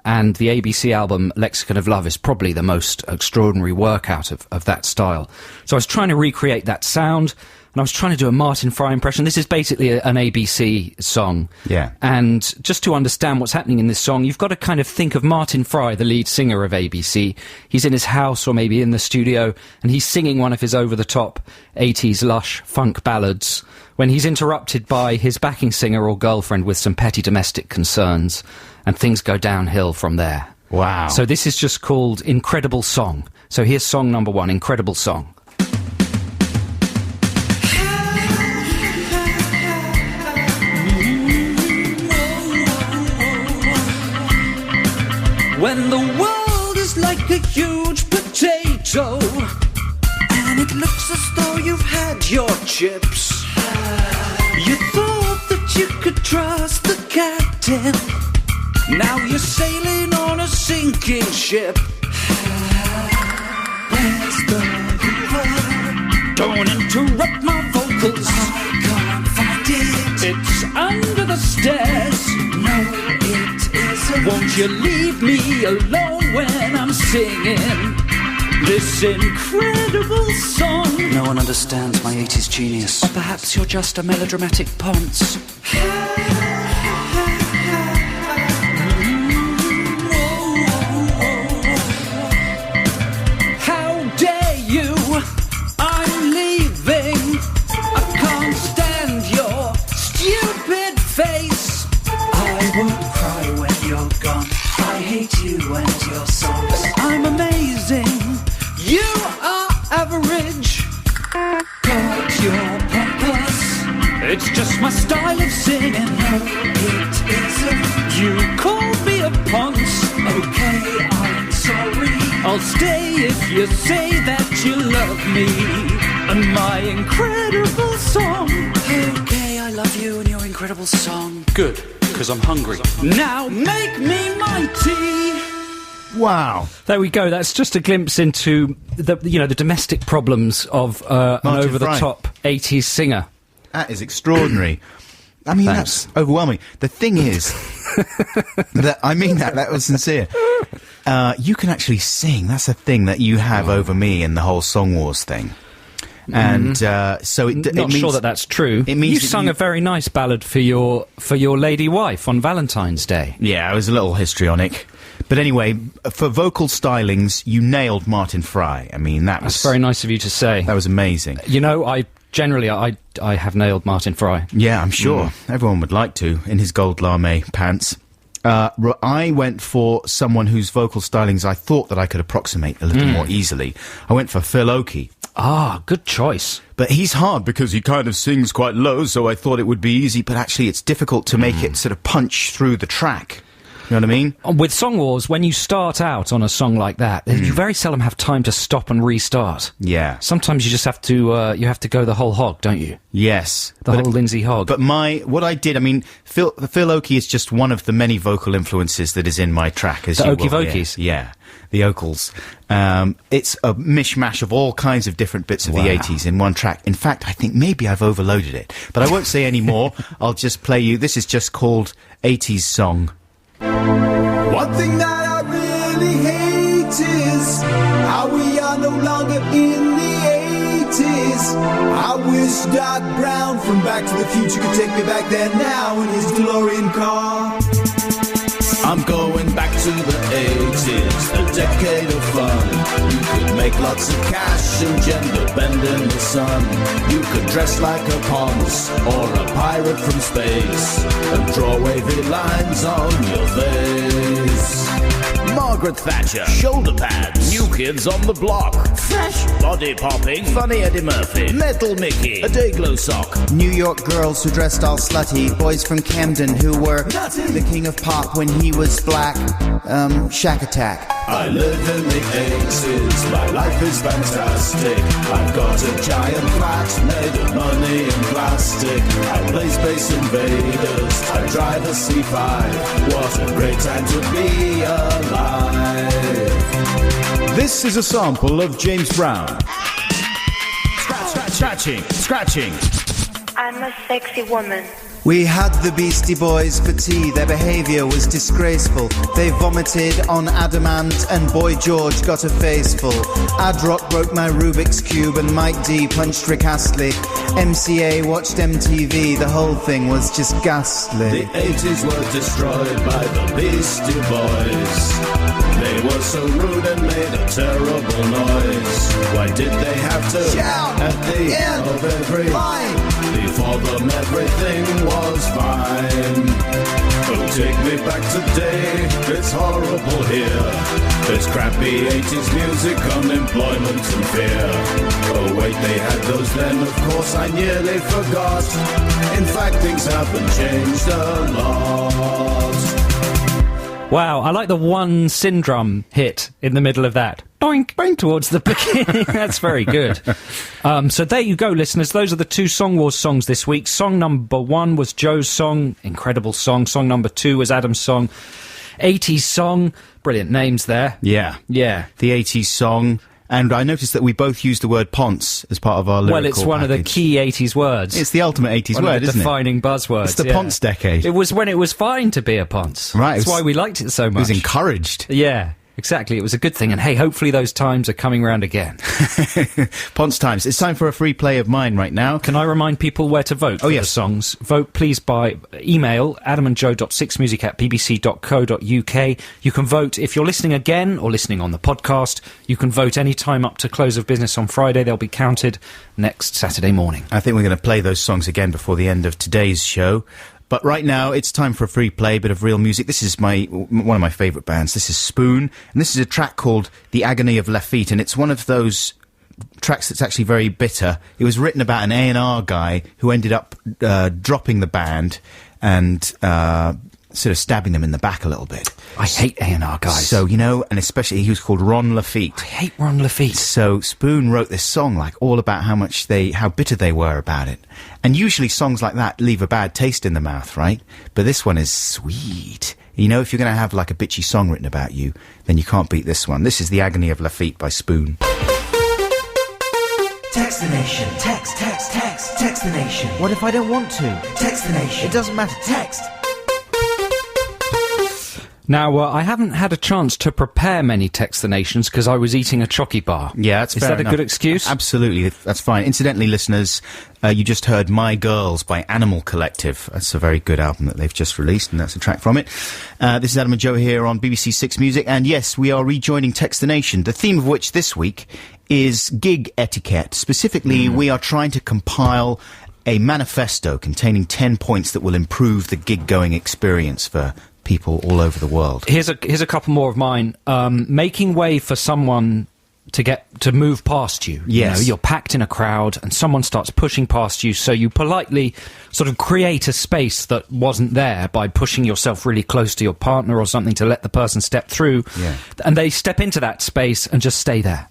C: And the ABC album, Lexicon of Love, is probably the most extraordinary work out of that style. So I was trying to recreate that sound, and I was trying to do a Martin Fry impression. This is basically an ABC song.
B: Yeah.
C: And just to understand what's happening in this song, you've got to kind of think of Martin Fry, the lead singer of ABC. He's in his house or maybe in the studio, and he's singing one of his over-the-top 80s lush funk ballads when he's interrupted by his backing singer or girlfriend with some petty domestic concerns, and things go downhill from there.
B: Wow.
C: So this is just called Incredible Song. So here's song number 1, Incredible Song.
E: When the world is like a huge potato and it looks as though you've had your chips, you thought that you could trust the captain. Now you're sailing on a sinking ship. Where's the river? Don't interrupt my vocals. I can't find it. It's under the stairs. No, it isn't. Won't you leave me alone when I'm singing this incredible song? No one understands my 80s genius. Or perhaps you're just a melodramatic ponce. And your songs. I'm amazing. You are average. But you're pompous. It's just my style of singing. No, it isn't. You called me a ponce. Okay, I'm sorry. I'll stay if you say that you love me and my incredible song. Okay, I love you and your incredible song. Good, because I'm hungry. Now make me mighty.
B: Wow.
C: There we go. That's just a glimpse into the domestic problems of an over-the-top 80s singer.
B: That is extraordinary. I mean,
C: Thanks.
B: That's overwhelming. The thing is, that was sincere. You can actually sing. That's a thing that you have over me in the whole Song Wars thing. And so it
C: not
B: means,
C: sure that that's true.
B: It means
C: you sung a very nice ballad for your lady wife on Valentine's Day.
B: Yeah, it was a little histrionic. But anyway, for vocal stylings, you nailed Martin Fry. I mean,
C: that's very nice of you to say.
B: That was amazing.
C: I have nailed Martin Fry.
B: Yeah, I'm sure. Everyone would like to, in his gold lame pants. I went for someone whose vocal stylings I thought that I could approximate a little more easily. I went for Phil Oakey.
C: Ah, good choice.
B: But he's hard because he kind of sings quite low, so I thought it would be easy, but actually it's difficult to make it sort of punch through the track. You know what I mean?
C: With Song Wars, when you start out on a song like that, you very seldom have time to stop and restart.
B: Yeah.
C: Sometimes you just have to go the whole hog, don't you?
B: Yes.
C: The whole Lindsay hog.
B: But what I did, I mean, Phil Oakey is just one of the many vocal influences that is in my track, as
C: the
B: you
C: Oakey
B: will
C: Vokies?
B: hear. Yeah. The Ocals. It's a mishmash of all kinds of different bits of the 80s in one track. In fact, I think maybe I've overloaded it. But I won't say any more. I'll just play you. This is just called 80s Song.
D: One thing that I really hate is how we are no longer in the 80s. I wish Doc Brown from Back to the Future could take me back there now in his DeLorean car. I'm going back to the 80s, a decade of fun. You could make lots of cash and gender bend in the sun. You could dress like a Ponce or a pirate from space and draw wavy lines on your face. Margaret Thatcher, shoulder pads, New Kids on the Block, fresh body popping, funny Eddie Murphy, Metal Mickey, a Dayglow sock.
F: New York girls who dressed all slutty, boys from Camden who were the king of pop when he was black, Shack Attack.
D: I live in the 80s, my life is fantastic. I've got a giant flat made of money and plastic. I play Space Invaders, I drive a C5. What a great time to be alive. This is a sample of James Brown. Scratching.
G: I'm a sexy woman.
F: We had the Beastie Boys for tea, their behaviour was disgraceful. They vomited on adamant and Boy George got a face full. Ad-Rock broke my Rubik's Cube and Mike D punched Rick Astley. MCA watched MTV, the whole thing was just ghastly.
D: The 80s were destroyed by the Beastie Boys. They were so rude and made a terrible noise. Why did they have to
F: shout
D: at the end of every line? Before them everything was fine. Oh, take me back today, it's horrible here. There's crappy 80s music, unemployment and fear. Oh wait, they had those then, of course I nearly forgot. In fact, things haven't changed a lot.
C: Wow, I like the one Syndrome hit in the middle of that. Doink, boink towards the beginning. That's very good. So there you go, listeners. Those are the two Song Wars songs this week. Song number 1 was Joe's song, incredible song. Song number 2 was Adam's song, 80s song. Brilliant names there.
B: Yeah.
C: Yeah.
B: The 80s Song. And I noticed that we both used the word ponce as part of our lyrical
C: Well, it's one
B: package.
C: of the key 80s words.
B: It's the ultimate 80s
C: one
B: word,
C: of the
B: isn't
C: defining buzzwords.
B: It's the ponce decade.
C: It was when it was fine to be a ponce.
B: Right.
C: That's why we liked it so much.
B: It was encouraged.
C: Yeah. Exactly, it was a good thing, and hey, hopefully those times are coming round again.
B: Ponce times. It's time for a free play of mine right now.
C: Can I remind people where to vote for the songs? Vote, please, by email, adamandjoe.sixmusic@bbc.co.uk. You can vote if you're listening again or listening on the podcast. You can vote any time up to close of business on Friday. They'll be counted next Saturday morning.
B: I think we're going to play those songs again before the end of today's show. But right now, it's time for a free play, bit of real music. This is one of my favourite bands. This is Spoon, and this is a track called The Agony of Lafitte, and it's one of those tracks that's actually very bitter. It was written about an A&R guy who ended up dropping the band and sort of stabbing them in the back a little bit.
C: I hate A&R guys.
B: So, you know, and especially he was called Ron Lafitte.
C: I hate Ron Lafitte.
B: So Spoon wrote this song, like, all about how bitter they were about it. And usually songs like that leave a bad taste in the mouth, right? But this one is sweet. You know, if you're going to have, like, a bitchy song written about you, then you can't beat this one. This is The Agony of Lafitte by Spoon.
H: Text the nation. Text the nation.
F: What if I don't want to?
H: Text the nation.
F: It doesn't matter.
H: Text.
C: Now, I haven't had a chance to prepare many Text the Nations because I was eating a chocky bar.
B: Yeah, that's fair
C: enough. Is that
B: enough.
C: a good excuse?
B: Absolutely, that's fine. Incidentally, listeners, you just heard My Girls by Animal Collective. That's a very good album that they've just released, and that's a track from it. This is Adam and Joe here on BBC Six Music, and yes, we are rejoining Text the Nation, the theme of which this week is gig etiquette. Specifically, we are trying to compile a manifesto containing 10 points that will improve the gig-going experience for people all over the world.
C: Here's a couple more of mine. Making way for someone to move past you.
B: Yes.
C: You know, you're packed in a crowd and someone starts pushing past you, so you politely sort of create a space that wasn't there by pushing yourself really close to your partner or something to let the person step through.
B: Yeah.
C: And they step into that space and just stay there.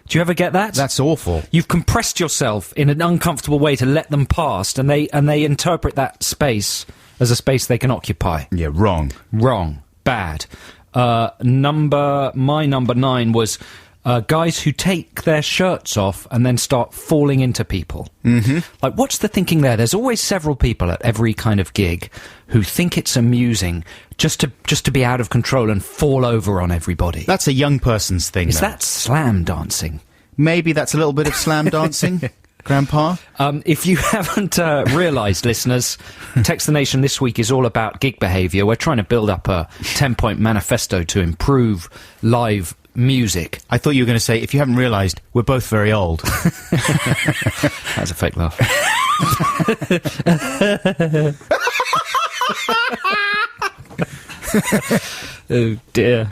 C: Do you ever get that?
B: That's awful.
C: You've compressed yourself in an uncomfortable way to let them past, and they interpret that space as a space they can occupy.
B: Yeah, wrong.
C: Wrong. Bad. My number 9 was guys who take their shirts off and then start falling into people. Mm-hmm. Like, what's the thinking there? There's always several people at every kind of gig who think it's amusing just to be out of control and fall over on everybody.
B: That's a young person's thing.
C: Is
B: though.
C: that slam dancing?
B: Maybe that's a little bit of slam dancing, Grandpa?
C: If you haven't realised, listeners, Text the Nation this week is all about gig behaviour. We're trying to build up a 10-point manifesto to improve live music.
B: I thought you were going to say, if you haven't realised, we're both very old.
C: That's a fake laugh. Oh dear.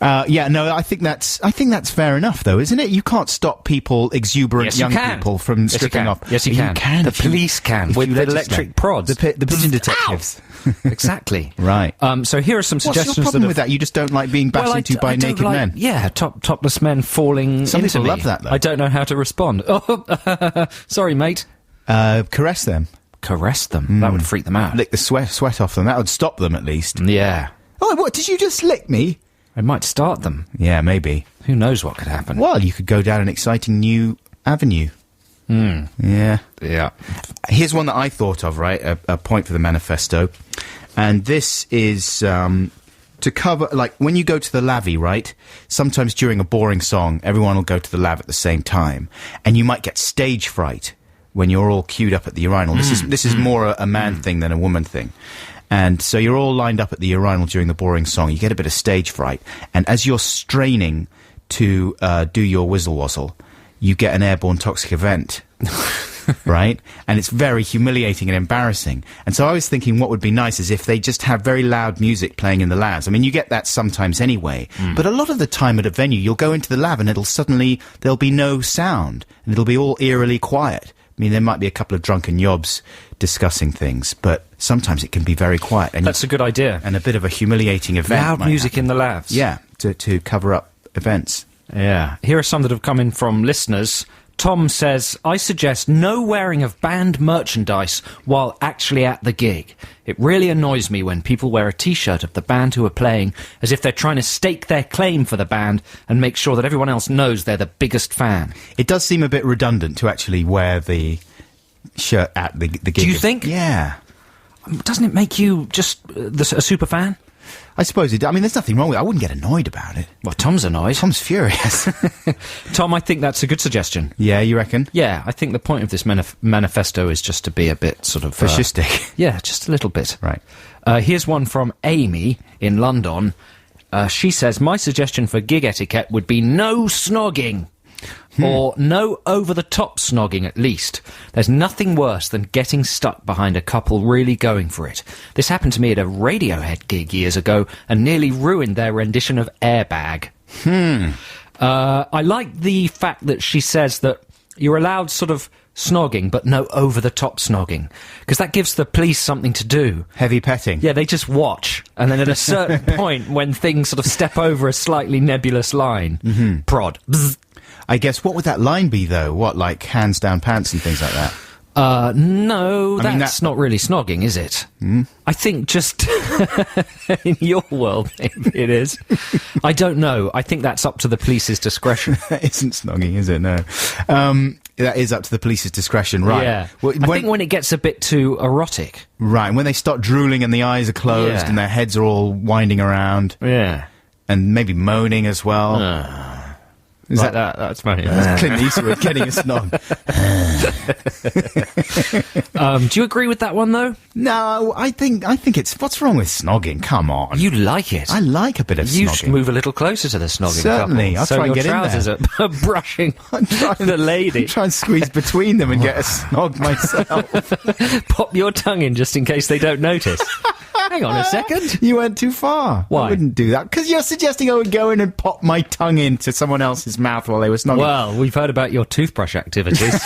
B: Yeah, no, I think that's fair enough, though, isn't it? You can't stop people, exuberant young people, from stripping off.
C: Yes, you can. The police can with the electric prods.
B: The pigeon detectives.
C: Exactly.
B: Right.
C: So here are some suggestions.
B: What's your problem with that? You just don't like being bashed into by naked men?
C: Yeah, topless men falling
B: Some
C: into
B: people
C: me.
B: love that, though.
C: I don't know how to respond. Oh, sorry, mate.
B: Caress them.
C: Caress them. That would freak them out.
B: Lick the sweat off them. That would stop them, at least.
C: Yeah.
B: Oh, what? Did you just lick me?
C: It might start them.
B: Yeah, maybe.
C: Who knows what could happen?
B: Well, you could go down an exciting new avenue. Yeah.
C: Yeah.
B: Here's one that I thought of, right? A point for the manifesto. And this is to cover, like, when you go to the lavvy, right? Sometimes during a boring song, everyone will go to the lav at the same time. And you might get stage fright when you're all queued up at the urinal. This is more a man thing than a woman thing. And so you're all lined up at the urinal during the boring song. You get a bit of stage fright. And as you're straining to do your whizzle-wazzle, you get an airborne toxic event, right? And it's very humiliating and embarrassing. And so I was thinking what would be nice is if they just have very loud music playing in the labs. I mean, you get that sometimes anyway. But a lot of the time at a venue, you'll go into the lab and there'll be no sound. And it'll be all eerily quiet. I mean, there might be a couple of drunken yobs discussing things, but sometimes it can be very quiet. And
C: That's a good idea.
B: And a bit of a humiliating event.
C: Loud music in the labs.
B: Yeah, to cover up events.
C: Yeah. Here are some that have come in from listeners. Tom says, I suggest no wearing of band merchandise while actually at the gig. It really annoys me when people wear a T-shirt of the band who are playing as if they're trying to stake their claim for the band and make sure that everyone else knows they're the biggest fan.
B: It does seem a bit redundant to actually wear the shirt at the gig.
C: Do you think?
B: Yeah.
C: Doesn't it make you just a super fan?
B: I suppose it. I mean, there's nothing wrong with it. I wouldn't get annoyed about it.
C: Well, Tom's annoyed.
B: Tom's furious.
C: Tom, I think that's a good suggestion.
B: Yeah, you reckon?
C: Yeah, I think the point of this manifesto is just to be a bit sort of...
B: fascistic.
C: Yeah, just a little bit.
B: Right.
C: Here's one from Amy in London. She says, my suggestion for gig etiquette would be no snogging. Or no over-the-top snogging, at least. There's nothing worse than getting stuck behind a couple really going for it. This happened to me at a Radiohead gig years ago and nearly ruined their rendition of Airbag. I like the fact that she says that you're allowed sort of snogging, but no over-the-top snogging. Because that gives the police something to do.
B: Heavy petting.
C: Yeah, they just watch. And then at a certain point, when things sort of step over a slightly nebulous line, prod. Bzz.
B: I guess, what would that line be, though? What, like hands down pants and things like that?
C: No, that's not really snogging, is it? I think just in your world, maybe it is. I don't know. I think that's up to the police's discretion.
B: That isn't snogging, is it? No. That is up to the police's discretion, right?
C: Yeah. I think when it gets a bit too erotic.
B: Right, when they start drooling and the eyes are closed and their heads are all winding around.
C: Yeah.
B: And maybe moaning as well.
C: Is like that? That's funny.
B: That's Clint Eastwood getting a snog.
C: Do you agree with that one, though?
B: No, I think it's... What's wrong with snogging? Come on.
C: You like it.
B: I like a bit of snogging.
C: You should move a little closer to the snogging
B: Certainly.
C: couple.
B: I'll try and get in there.
C: So your trousers are brushing the lady.
B: I'm trying to squeeze between them and get a snog myself.
C: Pop your tongue in just in case they don't notice. Hang on a second.
B: You went too far.
C: Why?
B: I wouldn't do that. Because you're suggesting I would go in and pop my tongue into someone else's mouth while they were snogging.
C: Well, we've heard about your toothbrush activities.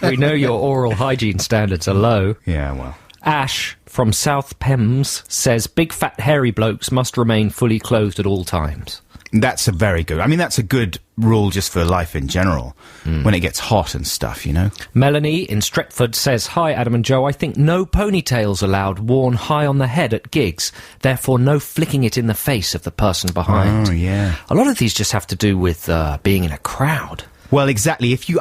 C: We know your oral hygiene standards are low.
B: Yeah, well.
C: Ash from South Pems says big fat hairy blokes must remain fully clothed at all times.
B: That's a very good... I mean, that's a good rule just for life in general, when it gets hot and stuff, you know?
C: Melanie in Stretford says, hi, Adam and Joe. I think no ponytails allowed worn high on the head at gigs. Therefore, no flicking it in the face of the person behind.
B: Oh, yeah.
C: A lot of these just have to do with being in a crowd.
B: Well, exactly. If you're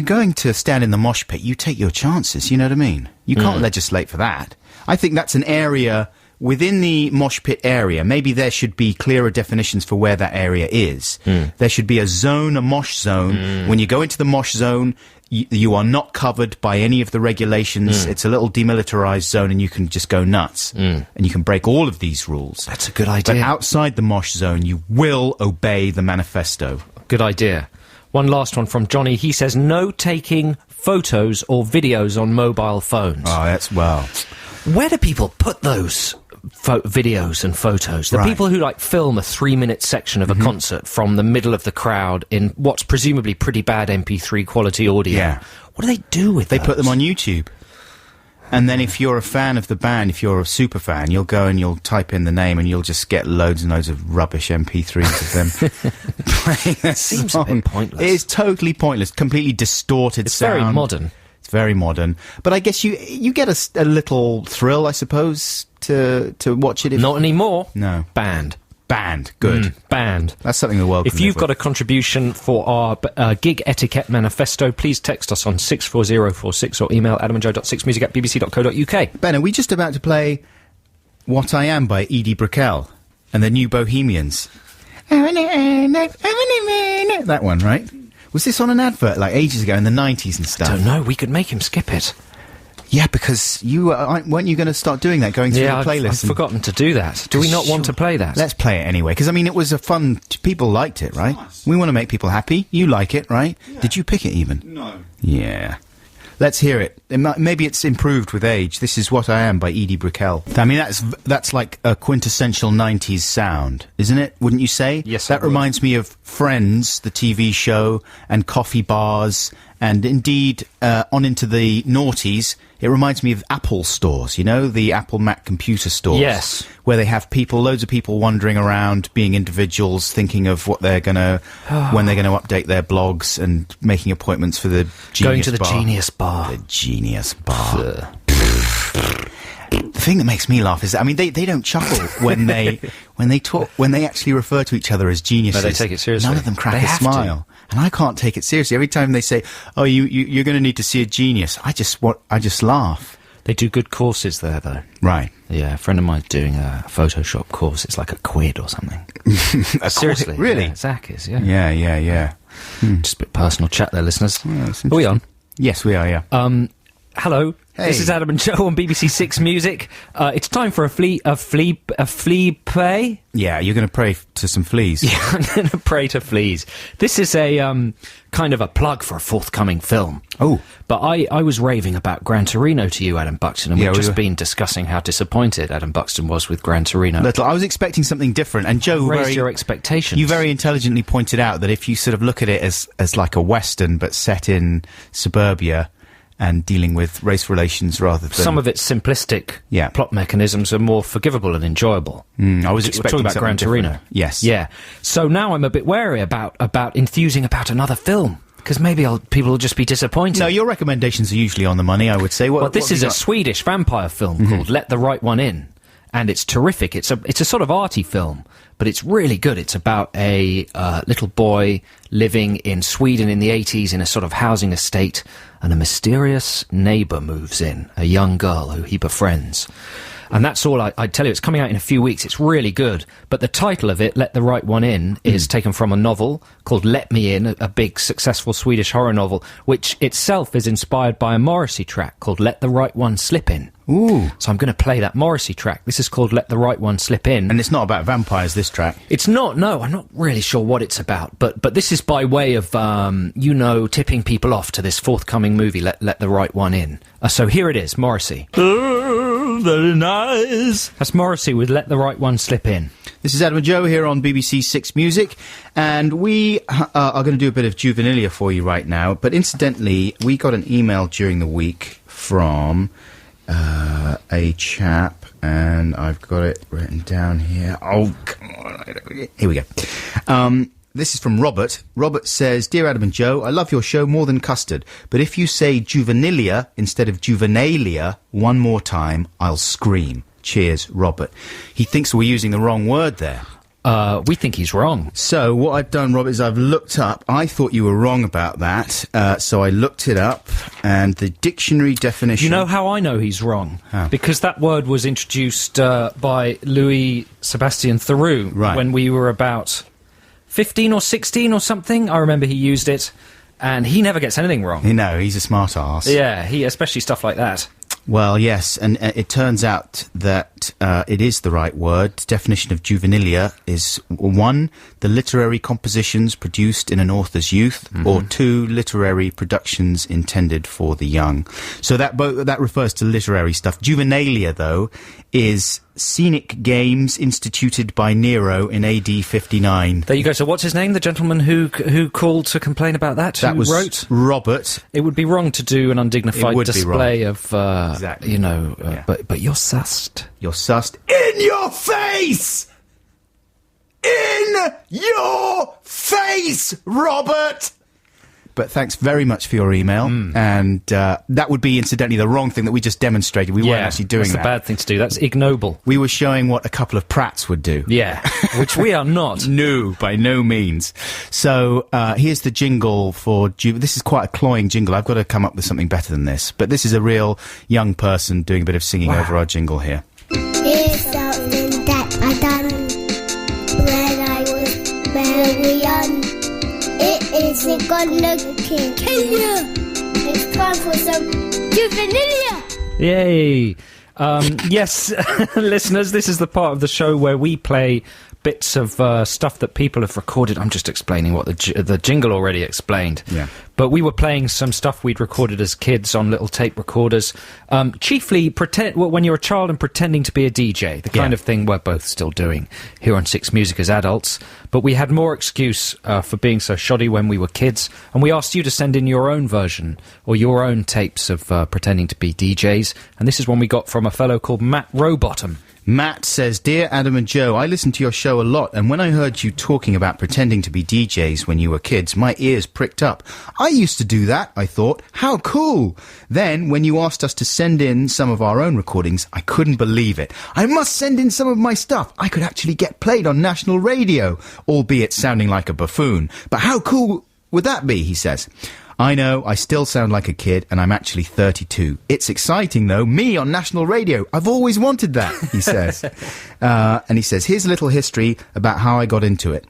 B: going to stand in the mosh pit, you take your chances, you know what I mean? You can't legislate for that. I think that's an area... Within the mosh pit area, maybe there should be clearer definitions for where that area is. There should be a zone, a mosh zone. When you go into the mosh zone, you are not covered by any of the regulations. It's a little demilitarized zone and you can just go nuts. And you can break all of these rules.
C: That's a good idea.
B: But outside the mosh zone, you will obey the manifesto.
C: Good idea. One last one from Johnny. He says, no taking photos or videos on mobile phones.
B: Oh, that's, well...
C: Where do people put those videos and photos? The people who, like, film a 3-minute section of a concert from the middle of the crowd in what's presumably pretty bad MP3 quality audio.
B: Yeah.
C: What do they do with
B: They
C: those?
B: put them on YouTube. And then if you're a fan of the band, if you're a super fan, you'll go and you'll type in the name and you'll just get loads and loads of rubbish MP3s of them playing their
C: Seems
B: song.
C: a bit pointless.
B: It is totally pointless, completely distorted
C: It's
B: sound.
C: very modern.
B: It's very modern. But I guess you get a little thrill, I suppose, to watch it.
C: Not anymore.
B: No.
C: Banned.
B: Banned. Good.
C: Banned.
B: That's something the world can
C: If you've
B: live
C: got
B: with.
C: a contribution for our gig etiquette manifesto, please text us on 64046 or email adamandjoe.6music@bbc.co.uk.
B: Ben, are we just about to play What I Am by Edie Brickell and the New Bohemians? That one, right? Was this on an advert, like, ages ago in the 90s and stuff?
C: Don't know. We could make him skip it.
B: Yeah, because you weren't you going to start doing that, going through the playlist?
C: I've forgotten to do that. Do we not want to play that?
B: Let's play it anyway, because, I mean, it was a fun... People liked it, right? We want to make people happy. You like it, right? Yeah. Did you pick it, even?
F: No.
B: Yeah. Let's hear it. Maybe it's improved with age. This is What I Am by Edie Brickell. I mean, that's like a quintessential 90s sound, isn't it? Wouldn't you say?
C: Yes,
B: That reminds me of Friends, the TV show, and coffee bars, and indeed, on into the noughties, it reminds me of Apple stores, you know, the Apple Mac computer stores.
C: Yes.
B: Where they have loads of people wandering around, being individuals, thinking of what they're when they're going to update their blogs and making appointments for the Genius Bar.
C: Going to the Genius Bar.
B: The Genius Bar. The thing that makes me laugh is that, I mean, they don't chuckle when they talk, when they actually refer to each other as geniuses.
C: No, they take it seriously.
B: None of them crack
C: They
B: a
C: have
B: smile. And I can't take it seriously. Every time they say, oh, you're going to need to see a genius, I just laugh.
C: They do good courses there, though.
B: Right.
C: Yeah, a friend of mine's doing a Photoshop course. It's like a quid or something. Seriously.
B: Really?
C: Yeah, Zach is, yeah.
B: Yeah.
C: Just a bit personal chat there, listeners.
B: Yeah, that's
C: Are we on?
B: Yes, we are, yeah.
C: Hello.
B: Hey.
C: This is Adam and Joe on BBC Six Music. It's time for a flea play.
B: Yeah, you're going to pray to some fleas.
C: Yeah, I'm going to pray to fleas. This is a kind of a plug for a forthcoming film.
B: Oh.
C: But I was raving about Gran Torino to you, Adam Buxton, and
B: Yeah,
C: we've
B: we
C: just
B: were.
C: been discussing how disappointed Adam Buxton was with Gran Torino.
B: Little. I was expecting something different, and Joe
C: Raised your expectations.
B: You very intelligently pointed out that if you sort of look at it as like a Western but set in suburbia and dealing with race relations rather than...
C: Some of its simplistic
B: Yeah.
C: plot mechanisms are more forgivable and enjoyable.
B: I was
C: We're
B: expecting
C: talking about
B: something
C: Gran Torino.
B: different. Yes.
C: Yeah. So now I'm a bit wary about enthusing about another film, because maybe people will just be disappointed.
B: No, your recommendations are usually on the money, I would say.
C: Well, this is a Swedish vampire film called Let the Right One In, and it's terrific. It's a sort of arty film, but it's really good. It's about a little boy living in Sweden in the 80s in a sort of housing estate, and a mysterious neighbour moves in, a young girl who he befriends. And that's all I'd tell you. It's coming out in a few weeks. It's really good. But the title of it, Let the Right One In, is taken from a novel called Let Me In, a big, successful Swedish horror novel, which itself is inspired by a Morrissey track called Let the Right One Slip In.
B: Ooh.
C: So I'm going to play that Morrissey track. This is called Let the Right One Slip In.
B: And it's not about vampires, this track.
C: It's not, no, I'm not really sure what it's about, but this is by way of, tipping people off to this forthcoming movie, Let the Right One In. So here it is, Morrissey.
E: very nice.
C: That's Morrissey with Let the Right One Slip In.
B: This is Adam and Joe here on BBC Six Music, and we are going to do a bit of Juvenilia for you right now. But incidentally, we got an email during the week from a chap, and I've got it written down here. Oh, come on. Here we go. This is from Robert. Robert says, Dear Adam and Joe, I love your show more than custard, but if you say Juvenilia instead of Juvenalia one more time, I'll scream. Cheers, Robert. He thinks we're using the wrong word there.
C: We think he's wrong.
B: So what I've done, Robert, is I've looked up. I thought you were wrong about that, so I looked it up, and the dictionary definition...
C: You know how I know he's wrong?
B: How?
C: Because that word was introduced by Louis Sebastian Theroux when we were about 15 or 16 or something. I remember he used it, and he never gets anything wrong.
B: You know, he's a smart arse.
C: Yeah, especially stuff like that.
B: Well, yes, and it turns out that it is the right word. Definition of juvenilia is 1, the literary compositions produced in an author's youth, or 2, literary productions intended for the young. So that refers to literary stuff. Juvenalia, though, is scenic games instituted by Nero in AD 59.
C: There you go. So what's his name? The gentleman who called to complain about that?
B: That was
C: wrote?
B: Robert.
C: It would be wrong to do an undignified display of,
B: exactly.
C: you know, but you're sussed.
B: You're sussed in your face! In your face, Robert! But thanks very much for your email, and that would be, incidentally, the wrong thing that we just demonstrated. We weren't actually doing that.
C: That's the bad thing to do. That's ignoble.
B: We were showing what a couple of prats would do.
C: Yeah, which we are not.
B: No, by no means. So here's the jingle for... This is quite a cloying jingle. I've got to come up with something better than this. But this is a real young person doing a bit of singing over our jingle here.
I: Here's something that I done when I was very young. It isn't good looking, can you? It's time for some juvenilia.
C: Yay! Yes, listeners, this is the part of the show where we play bits of stuff that people have recorded. I'm just explaining what the jingle already explained.
B: Yeah.
C: But we were playing some stuff we'd recorded as kids on little tape recorders. Chiefly when you're a child and pretending to be a DJ, the kind of thing we're both still doing here on Six Music as adults. But we had more excuse for being so shoddy when we were kids, and we asked you to send in your own version or your own tapes of pretending to be DJs. And this is one we got from a fellow called Matt Rowbottom.
B: Matt says, Dear Adam and Joe, I listen to your show a lot, and when I heard you talking about pretending to be DJs when you were kids, my ears pricked up. I used to do that, I thought. How cool! Then, when you asked us to send in some of our own recordings, I couldn't believe it. I must send in some of my stuff. I could actually get played on national radio, albeit sounding like a buffoon. But how cool would that be, he says. I know, I still sound like a kid, and I'm actually 32. It's exciting, though. Me on national radio. I've always wanted that, he says. And he says, here's a little history about how I got into it.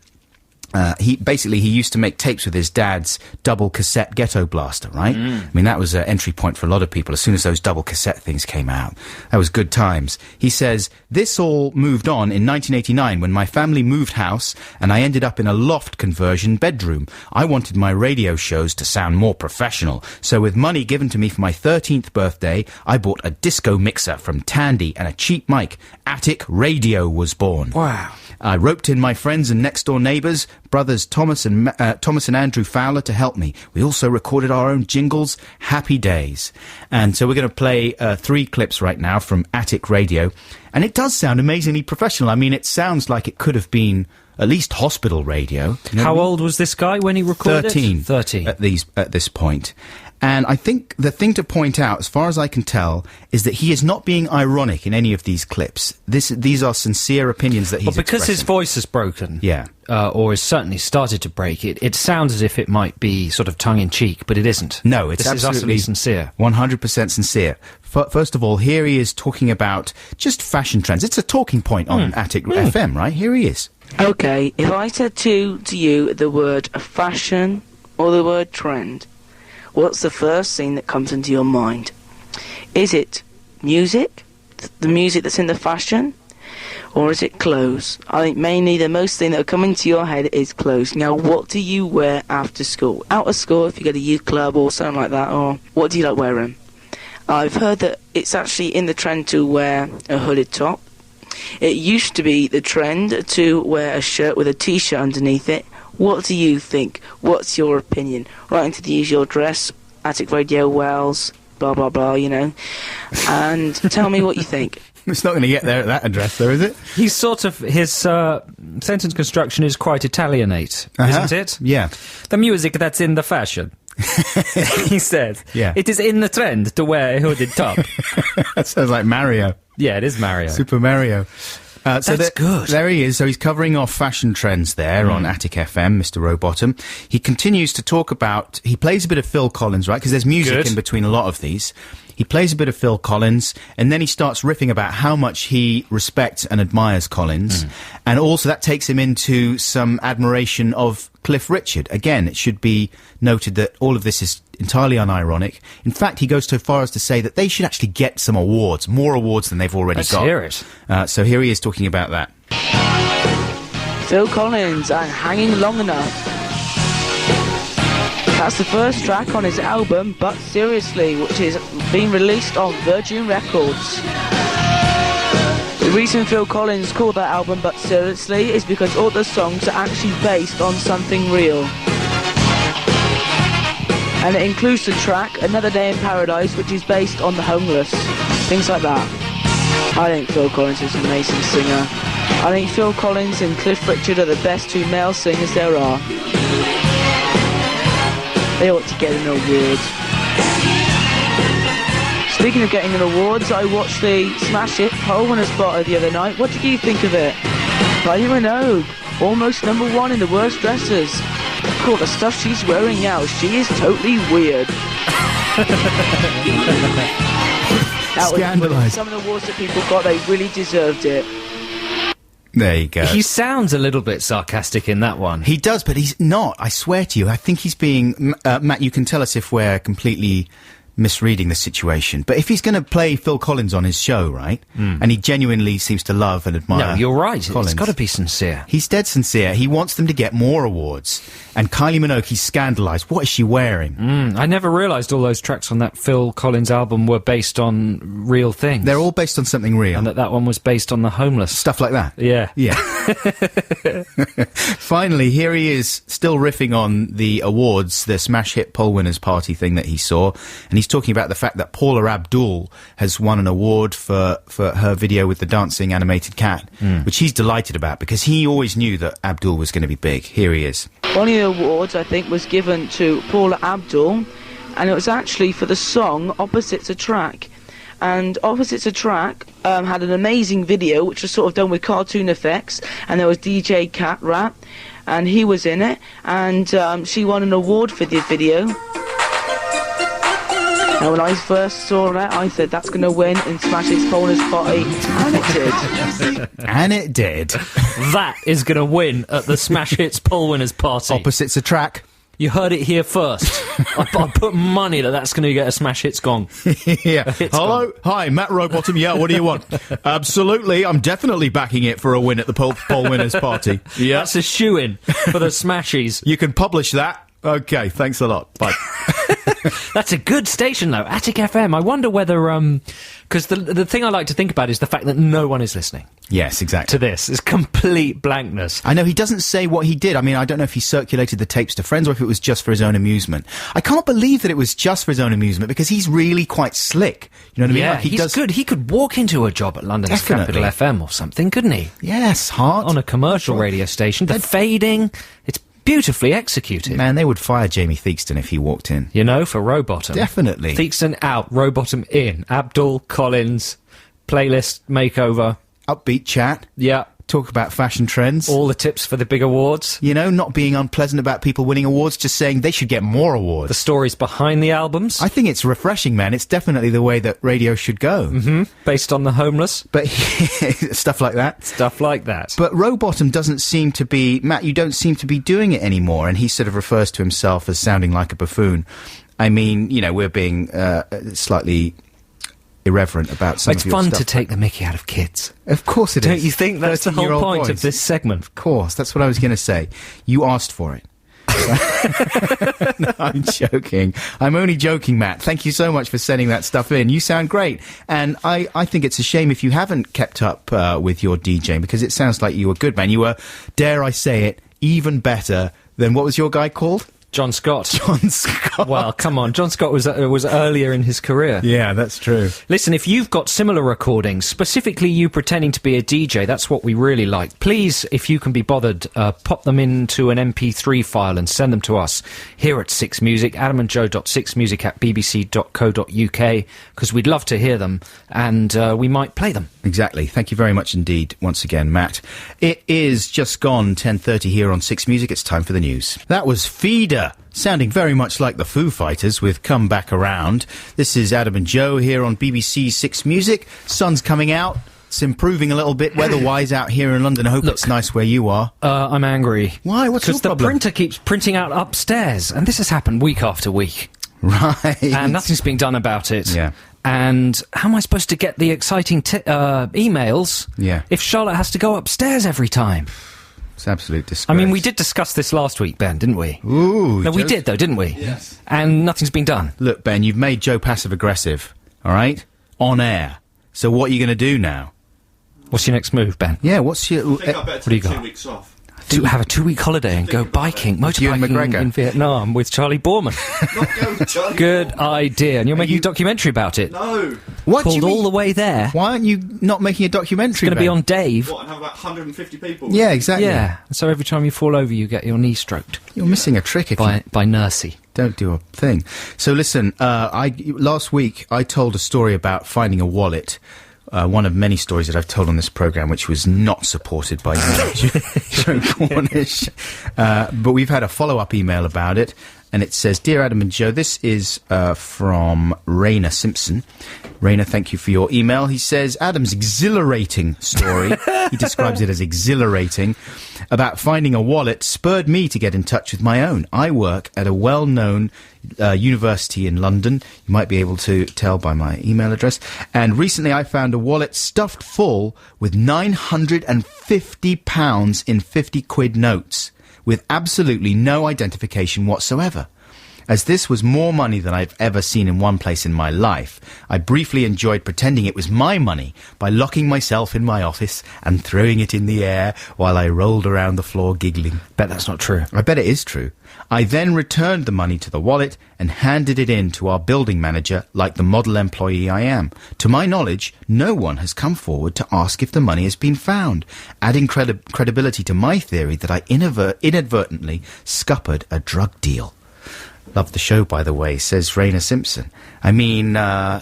B: He used to make tapes with his dad's double cassette ghetto blaster, right? I mean, that was an entry point for a lot of people as soon as those double cassette things came out. That was good times. He says, this all moved on in 1989 when my family moved house and I ended up in a loft conversion bedroom. I wanted my radio shows to sound more professional. So with money given to me for my 13th birthday, I bought a disco mixer from Tandy and a cheap mic. Attic Radio was born.
C: Wow.
B: I roped in my friends and next-door neighbours, brothers Thomas and Andrew Fowler, to help me. We also recorded our own jingles. Happy days. And so we're going to play 3 clips right now from Attic Radio. And it does sound amazingly professional. I mean, it sounds like it could have been at least hospital radio. You know
C: How old was this guy when he recorded
B: 13.
C: it? 13.
B: At this point. And I think the thing to point out, as far as I can tell, is that he is not being ironic in any of these clips. These are sincere opinions that he's
C: But because his
B: expressing.
C: voice is broken,
B: Yeah.
C: or has certainly started to break, it sounds as if it might be sort of tongue-in-cheek, but it isn't.
B: No, it's
C: this is utterly sincere.
B: 100% sincere. First of all, here he is talking about just fashion trends. It's a talking point on Attic FM, right? Here he is.
J: Okay, if I said to you the word fashion or the word trend, what's the first thing that comes into your mind? Is it music? The music that's in the fashion? Or is it clothes? I think mainly the most thing that will come into your head is clothes. Now, what do you wear after school? Out of school, if you go to youth club or something like that, or what do you like wearing? I've heard that it's actually in the trend to wear a hooded top. It used to be the trend to wear a shirt with a t-shirt underneath it. What do you think? What's your opinion? Write into the usual address, Attic Radio Wales, blah blah blah, you know, and tell me what you think.
B: It's not going to get there at that address, though, is it?
C: He's sort of, his sentence construction is quite Italianate, isn't it?
B: Yeah.
C: The music that's in the fashion. He said.
B: Yeah.
C: It is in the trend to wear a hooded top.
B: That sounds like Mario.
C: Yeah, it is Mario.
B: Super Mario.
C: That's good.
B: There he is. So he's covering off fashion trends there on Attic FM, Mr. Rowbottom. He continues to talk about... He plays a bit of Phil Collins, right? Because there's music in between a lot of these. He plays a bit of Phil Collins, and then he starts riffing about how much he respects and admires Collins. And also that takes him into some admiration of Cliff Richard. Again, it should be noted that all of this is entirely unironic. In fact, he goes so far as to say that they should actually get some awards, more awards than they've already got.
C: Let's hear it.
B: So here he is talking about that.
J: Phil Collins and Hanging Long Enough. That's the first track on his album, But Seriously, which is being released on Virgin Records. The reason Phil Collins called that album But Seriously is because all the songs are actually based on something real. And it includes the track Another Day in Paradise, which is based on the homeless. Things like that. I think Phil Collins is an amazing singer. I think Phil Collins and Cliff Richard are the best two male singers there are. They ought to get an award. Speaking of getting an awards, I watched the Smash Hit Poll Winners Party the other night. What did you think of it? Kylie Minogue, almost #1 in the worst dresses. Cool, the stuff she's wearing now, she is totally weird.
B: Scandalised.
J: Some of the awards that people got, they really deserved it.
B: There you go.
C: He sounds a little bit sarcastic in that one.
B: He does, but he's not. I swear to you. I think he's being... Matt, you can tell us if we're completely misreading the situation. But if he's going to play Phil Collins on his show, right, and he genuinely seems to love and admire...
C: No, you're right.
B: Collins,
C: it's got to be sincere.
B: He's dead sincere. He wants them to get more awards. And Kylie Minogue, he's scandalised. What is she wearing?
C: I never realised all those tracks on that Phil Collins album were based on real things.
B: They're all based on something real.
C: And that one was based on the homeless.
B: Stuff like that.
C: Yeah.
B: Yeah. Finally, here he is, still riffing on the awards, the Smash Hit Poll Winners Party thing that he saw. And he's talking about the fact that Paula Abdul has won an award for her video with the dancing animated cat, which he's delighted about because he always knew that Abdul was going to be big. Here he is.
J: One of the awards, I think, was given to Paula Abdul, and it was actually for the song Opposites Attract. And Opposites Attract had an amazing video, which was sort of done with cartoon effects, and there was DJ Cat Rat, and he was in it, and she won an award for the video. And when I first saw that, I said, that's going to win in Smash Hits Poll Winners Party, and it did.
B: And it did.
C: That is going to win at the Smash Hits Poll Winners Party.
B: Opposites Attract.
C: You heard it here first. I put money that's going to get a Smash Hits gong.
B: Yeah. Hello? Hi, Matt Rowbottom. Yeah, what do you want? Absolutely. I'm definitely backing it for a win at the poll Winners Party. Yeah.
C: That's a shoo-in for the Smashies.
B: You can publish that. Okay, thanks a lot. Bye.
C: That's a good station, though. Attic FM. I wonder whether... Because the thing I like to think about is the fact that no one is listening.
B: Yes, exactly.
C: To this. It's complete blankness.
B: I know, he doesn't say what he did. I mean, I don't know if he circulated the tapes to friends or if it was just for his own amusement. I can't believe that it was just for his own amusement because he's really quite slick. You know what I mean?
C: Yeah,
B: like
C: he's good. He could walk into a job at London's Capital FM or something, couldn't he?
B: Yes, hard.
C: On a commercial radio station. The fading, it's beautifully executed.
B: Man, they would fire Jamie Theakston if he walked in.
C: You know, for Rowbottom.
B: Definitely.
C: Theakston out, Rowbottom in. Abdul, Collins, playlist makeover.
B: Upbeat chat.
C: Yeah.
B: Talk about fashion trends.
C: All the tips for the big awards.
B: You know, not being unpleasant about people winning awards, just saying they should get more awards.
C: The stories behind the albums.
B: I think it's refreshing, man. It's definitely the way that radio should go.
C: Based on the homeless.
B: But stuff like that.
C: Stuff like that.
B: But Rowbottom doesn't seem to be... Matt, you don't seem to be doing it anymore, and he sort of refers to himself as sounding like a buffoon. I mean, you know, we're being slightly... irreverent about some of your
C: It's fun
B: stuff.
C: to take the mickey out of kids.
B: Of course it is.
C: Don't you think that's the whole point
B: boys.
C: of this segment?
B: Of course, that's what I was going to say. You asked for it. No, I'm joking. I'm only joking, Matt. Thank you so much for sending that stuff in. You sound great. And I think it's a shame if you haven't kept up with your DJing, because it sounds like you were good, man. You were, dare I say it, even better than, what was your guy called?
C: John Scott.
B: John Scott.
C: Well, come on. John Scott was earlier in his career.
B: Yeah, that's true.
C: Listen, if you've got similar recordings, specifically you pretending to be a DJ, that's what we really like. Please, if you can be bothered, pop them into an MP3 file and send them to us here at Six Music, adamandjoe.sixmusic@bbc.co.uk, because we'd love to hear them, and we might play them.
B: Exactly. Thank you very much indeed, once again, Matt. It is just gone 10:30 here on Six Music. It's time for the news. That was Feeder, sounding very much like the Foo Fighters with Come Back Around. This is Adam and Joe here on BBC Six Music. Sun's coming out. It's improving a little bit weather-wise out here in London. I hope it's nice where you are.
C: I'm angry.
B: Why? What's your
C: problem? Because the printer keeps printing out upstairs, and this has happened week after week.
B: Right.
C: And nothing's being done about it.
B: Yeah.
C: And how am I supposed to get the exciting emails if Charlotte has to go upstairs every time?
B: It's absolute disgrace.
C: I mean, we did discuss this last week, Ben, didn't we?
B: Ooh.
C: No, we did, though, didn't we?
B: Yes.
C: And nothing's been done.
B: Look, Ben, you've made Joe passive-aggressive, all right? On air. So what are you going to do now?
C: What's your next move, Ben?
B: Yeah, what's your...
K: I think I better take 2 weeks off.
C: To have a 2-week holiday and go biking, motorbiking in Vietnam with Charlie Borman.
K: Not go with Charlie
C: Good
K: Borman.
C: idea. And you're making a documentary about it.
K: No.
B: What
C: Called All the Way There.
B: Why aren't you not making a documentary?
C: It's going to be on Dave.
K: What, and have about 150 people?
B: Yeah, exactly.
C: Yeah. So every time you fall over, you get your knee stroked.
B: You're missing a trick if
C: by Nursey.
B: Don't do a thing. So listen, last week I told a story about finding a wallet. One of many stories that I've told on this programme, which was not supported by Joe Cornish. But we've had a follow-up email about it, and it says, Dear Adam and Joe, this is from Rainer Simpson. Rainer, thank you for your email. He says, Adam's exhilarating story, he describes it as exhilarating, about finding a wallet spurred me to get in touch with my own. I work at a well-known university in London. You might be able to tell by my email address. And recently I found a wallet stuffed full with £950 in 50 quid notes, with absolutely no identification whatsoever. As this was more money than I've ever seen in one place in my life, I briefly enjoyed pretending it was my money by locking myself in my office and throwing it in the air while I rolled around the floor giggling.
C: Bet that's not true.
B: I bet it is true. I then returned the money to the wallet and handed it in to our building manager like the model employee I am. To my knowledge, no one has come forward to ask if the money has been found, adding credibility to my theory that I inadvertently scuppered a drug deal. Love the show, by the way, says Rainer Simpson. I mean, don't...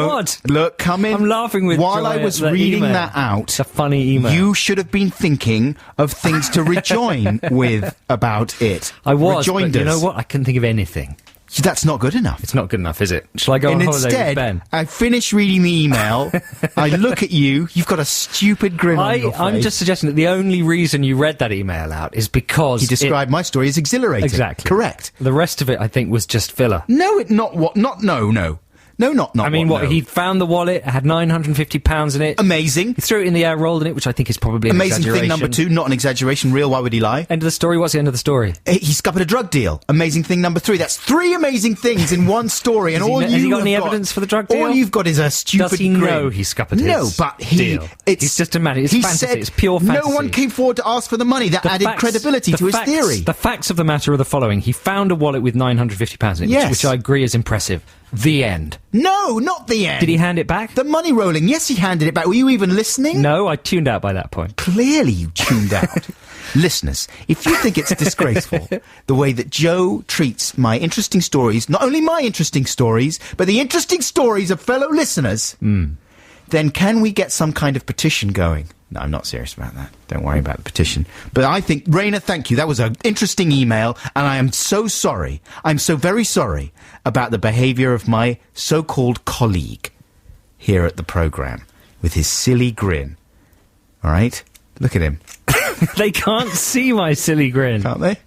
C: What?
B: Look, come in.
C: I'm laughing with
B: While
C: joy
B: I was
C: at the
B: reading
C: email.
B: that out...
C: It's a funny email.
B: You should have been thinking of things to rejoin with about it.
C: I was,
B: Rejoined
C: but you
B: us.
C: know what? I couldn't think of anything.
B: That's not good enough.
C: It's not good enough, is it? Shall I go
B: And
C: on holiday
B: instead,
C: with Ben?
B: I finish reading the email, I look at you, you've got a stupid grin on your face.
C: I'm just suggesting that the only reason you read that email out is because...
B: He described my story as exhilarating.
C: Exactly.
B: Correct.
C: The rest of it, I think, was just filler.
B: No, not what? Not no. No, not
C: I mean,
B: what? No.
C: he found the wallet, it had £950 in it.
B: Amazing.
C: He threw it in the air, rolled in it, which I think is probably an
B: Amazing
C: exaggeration.
B: thing number 2, not an exaggeration. Real, why would he lie?
C: End of the story. What's the end of the story?
B: He scuppered a drug deal. Amazing thing number 3. That's 3 amazing things in one story, and
C: Has he got any evidence for the drug deal?
B: All you've got is a stupid
C: Does he
B: grin.
C: know he scuppered his
B: No, but
C: deal? He's just a man. It's
B: he
C: fantasy.
B: said
C: It's pure fantasy.
B: No one came forward to ask for the money. That added credibility to his theory.
C: The facts of the matter are the following. He found a wallet with £950 in it,
B: Yes.
C: which I agree is impressive. The end.
B: No, not the end.
C: Did he hand it back?
B: The money rolling. Yes, he handed it back. Were you even listening?
C: No, I tuned out by that point.
B: Clearly you tuned out. Listeners, if you think it's disgraceful the way that Joe treats my interesting stories, not only my interesting stories, but the interesting stories of fellow listeners, then can we get some kind of petition going? No, I'm not serious about that. Don't worry about the petition. But I think, Rainer, thank you. That was an interesting email, and I am so sorry. I'm so very sorry about the behaviour of my so-called colleague here at the programme with his silly grin. All right? Look at him.
C: They can't see my silly grin.
B: Can't they?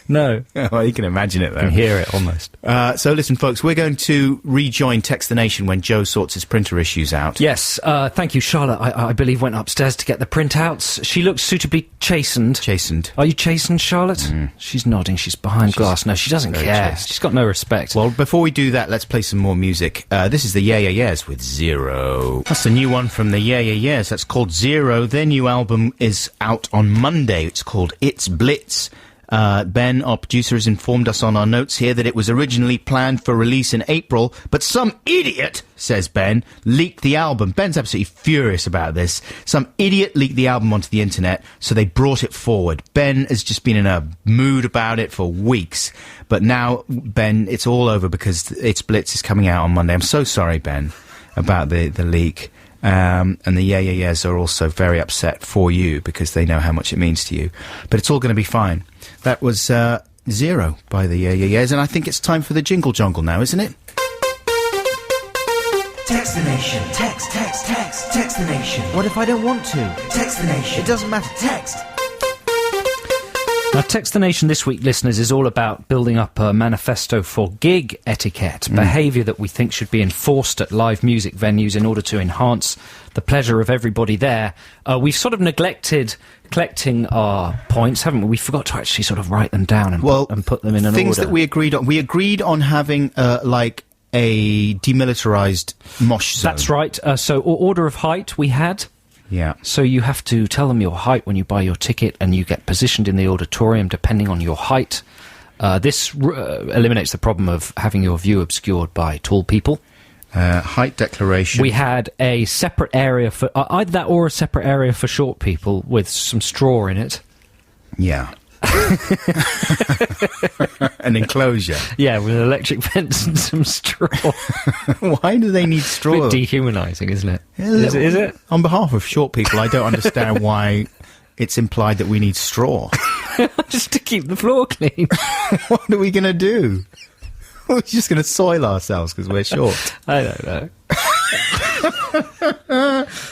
C: No.
B: Well, you can imagine it, though.
C: I can hear it, almost.
B: So listen, folks, we're going to rejoin Text the Nation when Joe sorts his printer issues out.
C: Yes, thank you. Charlotte, I believe, went upstairs to get the printouts. She looks suitably chastened.
B: Chastened.
C: Are you chastened, Charlotte? She's nodding. She's behind glass. No, she doesn't care.
B: chaste.
C: She's got no respect.
B: Well, before we do that, let's play some more music. This is the Yeah Yeah Yeahs with Zero. That's the new one from the Yeah Yeah Yeahs. That's called Zero. Their new album is out on Monday. It's called It's Blitz. Ben, our producer, has informed us on our notes here that it was originally planned for release in April, but some idiot, says Ben, leaked the album. Ben's absolutely furious about this. Some idiot leaked the album onto the internet, so they brought it forward. Ben has just been in a mood about it for weeks, but now, Ben, it's all over because It's Blitz is coming out on Monday. I'm so sorry, Ben, about the leak. And the Yeah Yeah Yeahs are also very upset for you because they know how much it means to you. But it's all going to be fine. That was Zero by the Yeah Yeah Yeahs, and I think it's time for the jingle jungle now, isn't it?
H: Text the nation. Text the nation.
D: What if I don't want to?
H: Text the nation.
D: It doesn't matter.
H: Text.
C: Now, Text the Nation this week, listeners, is all about building up a manifesto for gig etiquette, behaviour that we think should be enforced at live music venues in order to enhance the pleasure of everybody there. We've sort of neglected collecting our points, haven't we? We forgot to actually sort of write them down and put them in an
B: things
C: order.
B: That we agreed on. We agreed on having, like, a demilitarised mosh zone.
C: That's right. So, order of height we had.
B: Yeah.
C: So you have to tell them your height when you buy your ticket, and you get positioned in the auditorium depending on your height. This eliminates the problem of having your view obscured by tall people.
B: Height declaration.
C: We had a separate area for either that or a separate area for short people with some straw in it.
B: Yeah. An enclosure.
C: Yeah, with an electric fence and some straw.
B: Why do they need straw?
C: A bit dehumanising, isn't it? Is it?
B: On behalf of short people, I don't understand why it's implied that we need straw.
C: Just to keep the floor clean.
B: What are we going to do? We're just going to soil ourselves because we're short.
C: I don't know.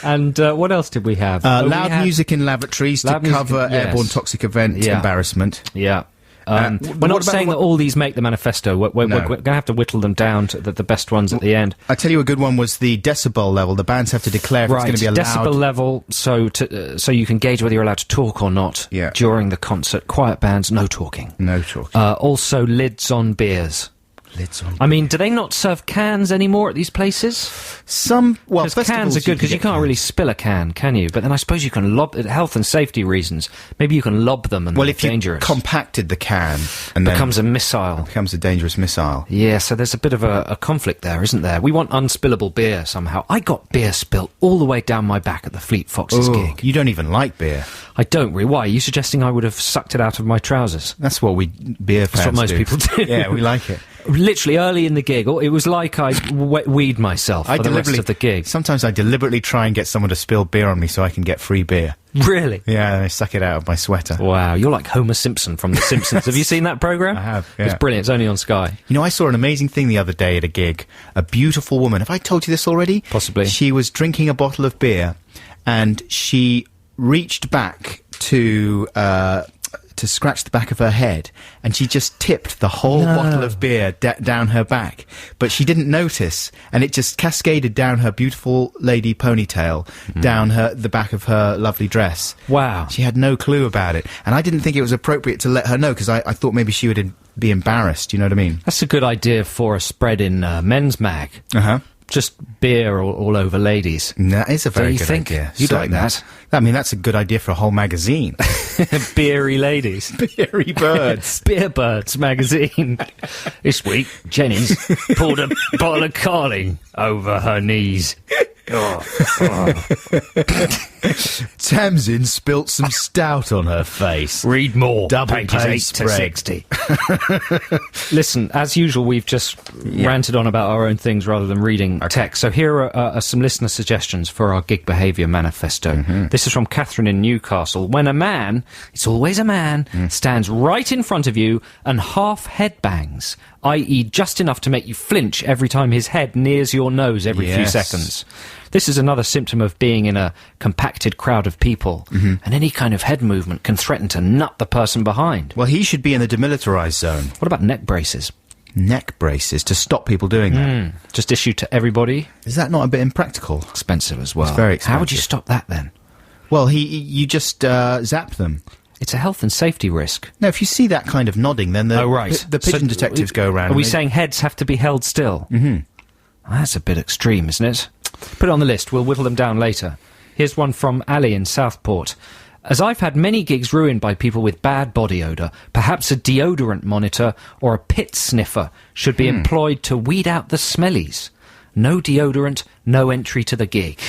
C: And what else did we have?
B: Loud music in lavatories to cover airborne toxic event embarrassment.
C: Yeah. We're not saying that all these make the manifesto. We're going to have to whittle them down to the best ones at the end.
B: I tell you a good one was the decibel level. The bands have to declare if it's going to be allowed.
C: Decibel level, so you can gauge whether you're allowed to talk or not during the concert. Quiet bands, no talking.
B: No talking.
C: Also, lids on beers. I mean, do they not serve cans anymore at these places? Because cans are good, because you can't really spill a can you? But then I suppose you can lob, health and safety reasons, maybe you can lob them and they're dangerous.
B: If you compacted the can... and
C: becomes a missile.
B: It becomes a dangerous missile.
C: Yeah, so there's a bit of a conflict there, isn't there? We want unspillable beer somehow. I got beer spilt all the way down my back at the Fleet Foxes gig.
B: You don't even like beer.
C: I don't really. Why? Are you suggesting I would have sucked it out of my trousers?
B: That's what beer fans do.
C: That's what most people do.
B: Yeah, we like it.
C: Literally early in the gig, it was like I weed myself for the rest of the gig.
B: Sometimes I deliberately try and get someone to spill beer on me so I can get free beer.
C: Really?
B: Yeah, and I suck it out of my sweater.
C: Wow, you're like Homer Simpson from The Simpsons. Have you seen that programme?
B: I have, yeah.
C: It's brilliant. It's only on Sky.
B: You know, I saw an amazing thing the other day at a gig. A beautiful woman. Have I told you this already?
C: Possibly.
B: She was drinking a bottle of beer, and she reached back to scratch the back of her head, and she just tipped the whole bottle of beer down her back. But she didn't notice, and it just cascaded down her beautiful lady ponytail, down the back of her lovely dress.
C: Wow.
B: She had no clue about it, and I didn't think it was appropriate to let her know, because I thought maybe she would be embarrassed, you know what I mean?
C: That's a good idea for a spread in Men's Mag.
B: Uh-huh.
C: Just beer all over ladies.
B: That is a very good idea.
C: You'd like that?
B: I mean, that's a good idea for a whole magazine.
C: Beery ladies.
B: Beery birds.
C: Beer Birds magazine. This week, Jenny's poured a bottle of Carling over her knees.
B: Tamsin spilt some stout on her face.
C: Read more.
B: Double
C: pages 8 to 60. Listen, as usual, we've just ranted on about our own things rather than reading text. So here are some listener suggestions for our gig behaviour manifesto. This is from Catherine in Newcastle. When a man, it's always a man, stands right in front of you and half headbangs, i.e. just enough to make you flinch every time his head nears your nose every few seconds. This is another symptom of being in a compacted crowd of people, and any kind of head movement can threaten to nut the person behind.
B: Well, he should be in the demilitarised zone.
C: What about neck braces?
B: Neck braces to stop people doing that.
C: Just issued to everybody.
B: Is that not a bit impractical?
C: Expensive as well.
B: It's very expensive.
C: How would you stop that then?
B: Well, you just zap them.
C: It's a health and safety risk.
B: No, if you see that kind of nodding, then the pigeon
C: So
B: detectives go around.
C: Are we saying heads have to be held still? That's a bit extreme, isn't it? Put it on the list. We'll whittle them down later. Here's one from Ali in Southport. As I've had many gigs ruined by people with bad body odour, perhaps a deodorant monitor or a pit sniffer should be employed to weed out the smellies. No deodorant, no entry to the gig.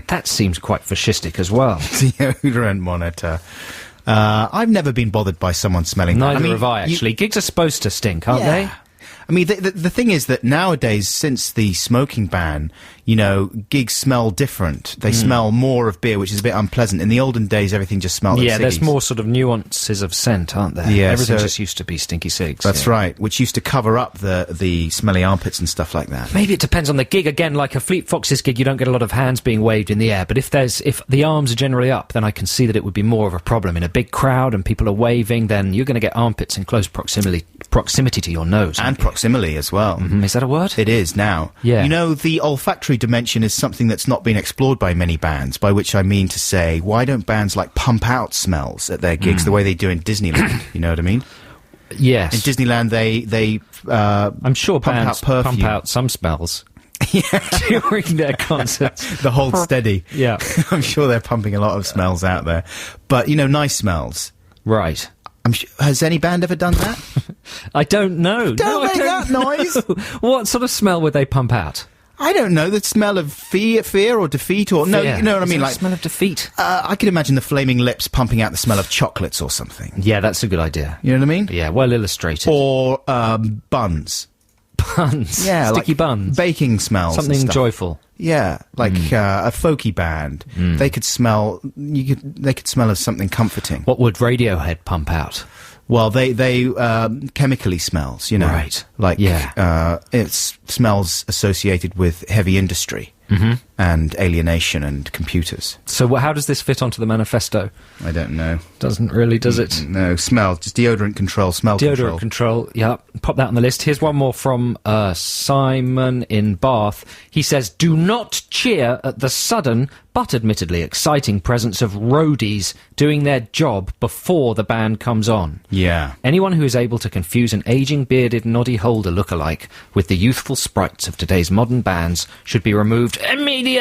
C: That seems quite fascistic as well.
B: Deodorant monitor. I've never been bothered by someone smelling that.
C: Neither have I, actually. Gigs are supposed to stink, aren't they?
B: I mean, the thing is that nowadays, since the smoking ban, you know, gigs smell different. They smell more of beer, which is a bit unpleasant. In the olden days, everything just smelled like ciggies.
C: There's more sort of nuances of scent, aren't there?
B: Yeah,
C: everything just used to be stinky cigs.
B: That's right, which used to cover up the smelly armpits and stuff like that.
C: Maybe it depends on the gig. Again, like a Fleet Foxes gig, you don't get a lot of hands being waved in the air. But if the arms are generally up, then I can see that it would be more of a problem. In a big crowd and people are waving, then you're going to get armpits in close proximity to your nose.
B: And proximity as well.
C: Is that a word?
B: It is now.
C: Yeah.
B: You know, the olfactory dimension is something that's not been explored by many bands, by which I mean to say, why don't bands like pump out smells at their gigs the way they do in Disneyland? You know what I mean?
C: Yes.
B: In Disneyland, they
C: I'm sure
B: pump
C: bands
B: out perfume.
C: pump out some smells. During their concerts.
B: The Hold Steady.
C: Yeah.
B: I'm sure they're pumping a lot of smells out there. But, you know, nice smells.
C: Right.
B: Has any band ever done that?
C: I don't know.
B: Don't make that noise.
C: What sort of smell would they pump out?
B: I don't know. The smell of fear or defeat, or no, you know what I mean.
C: Like smell of defeat.
B: I could imagine the Flaming Lips pumping out the smell of chocolates or something.
C: Yeah, that's a good idea.
B: You know what I mean?
C: Yeah, well illustrated.
B: Or buns.
C: Buns.
B: Yeah,
C: sticky
B: like
C: buns.
B: Baking smells.
C: Something joyful.
B: Yeah, like a folky band. They could smell. They could smell of something comforting.
C: What would Radiohead pump out?
B: Well, they chemically smells, you know.
C: Right.
B: Like, it's smells associated with heavy industry and alienation and computers.
C: So how does this fit onto the manifesto?
B: I don't know.
C: Doesn't really, does it?
B: No, smell. Just deodorant control, smell
C: Deodorant control, yeah. Pop that on the list. Here's one more from Simon in Bath. He says, do not cheer at the sudden, but admittedly exciting presence of roadies doing their job before the band comes on.
B: Yeah.
C: Anyone who is able to confuse an ageing, bearded, noddy holder lookalike with the youthful sprites of today's modern bands should be removed immediately.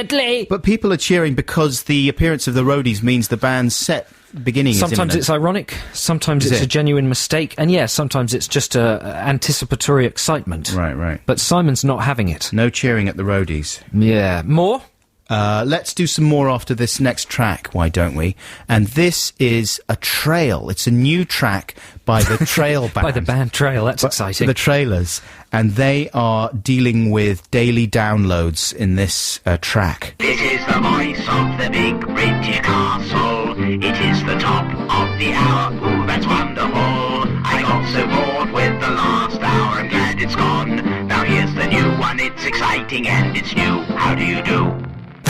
B: But people are cheering because the appearance of the roadies means the band's set beginning is imminent.
C: Sometimes it's ironic, sometimes it's a genuine mistake, and sometimes it's just anticipatory excitement.
B: Right.
C: But Simon's not having it.
B: No cheering at the roadies.
C: Yeah. More?
B: Let's do some more after this next track, why don't we? And this is a Trail. It's a new track by the Trail Band.
C: By the band Trail, that's exciting.
B: The Trailers. And they are dealing with daily downloads in this track.
A: This is the voice of the big British castle. It is the top of the hour. Ooh, that's wonderful. I got so bored with the last hour. I'm glad it's gone. Now here's the new one. It's exciting and it's new. How do you do?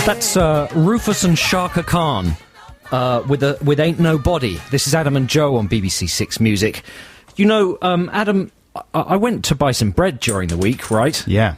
C: That's Rufus and Shaka Khan with Ain't No Body. This is Adam and Joe on BBC Six Music. You know, Adam, I went to buy some bread during the week, right?
B: Yeah.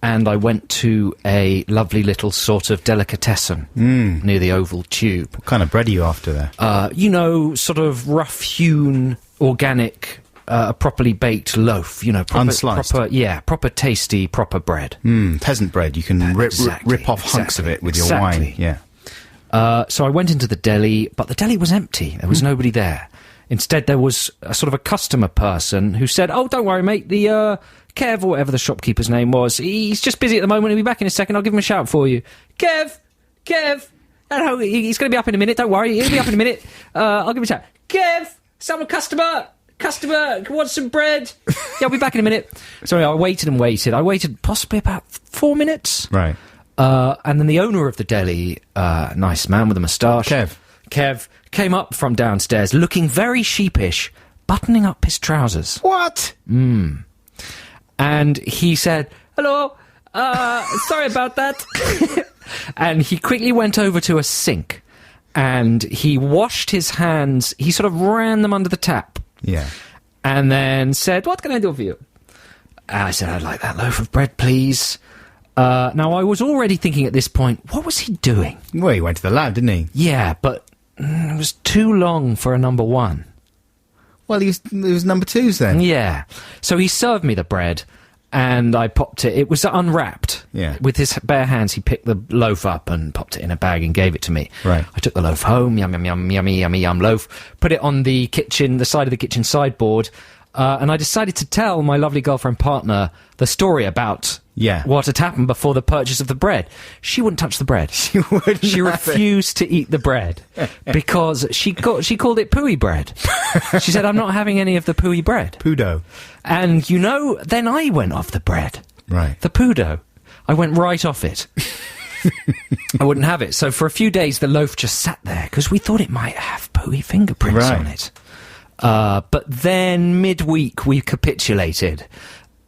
C: And I went to a lovely little sort of delicatessen near the Oval Tube.
B: What kind of bread are you after there?
C: You know, sort of rough-hewn, organic, properly baked loaf, you know,
B: unsliced.
C: Proper tasty, proper bread.
B: Peasant bread. You can rip off hunks of it with your wine. Yeah.
C: So I went into the deli, but the deli was empty. There was nobody there. Instead, there was a sort of a customer person who said, "Oh, don't worry, mate. The Kev, or whatever the shopkeeper's name was, he's just busy at the moment. He'll be back in a second. I'll give him a shout for you. Kev. No, he's going to be up in a minute. Don't worry, he'll be up in a minute. I'll give him a shout. Kev, someone, customer, want some bread? Yeah, I'll be back in a minute." Sorry, I waited and waited. I waited possibly about 4 minutes.
B: Right.
C: And then the owner of the deli, nice man with a moustache, Kev, came up from downstairs looking very sheepish, buttoning up his trousers.
B: What?
C: And he said, "Hello, sorry about that." And he quickly went over to a sink and he washed his hands. He sort of ran them under the tap.
B: Yeah.
C: And then said, "What can I do for you?" And I said, "I'd like that loaf of bread, please." Now, I was already thinking at this point, what was he doing?
B: Well, he went to the lab, didn't he?
C: Yeah, but it was too long for a number one.
B: Well, he was number twos then.
C: Yeah. So he served me the bread, and I popped it. It was unwrapped.
B: Yeah.
C: With his bare hands, he picked the loaf up and popped it in a bag and gave it to me.
B: Right.
C: I took the loaf home, yum, yum, yum, yummy, yummy, yum loaf, put it on the side of the kitchen sideboard, and I decided to tell my lovely girlfriend partner the story about what had happened before the purchase of the bread. She wouldn't touch the bread.
B: She wouldn't.
C: She refused to eat the bread because she called it pooey bread. She said, "I'm not having any of the pooey bread."
B: Pudo.
C: And, then I went off the bread.
B: Right.
C: The pudo. I went right off it. I wouldn't have it. So for a few days, the loaf just sat there because we thought it might have pooey fingerprints on it. But then midweek, we capitulated.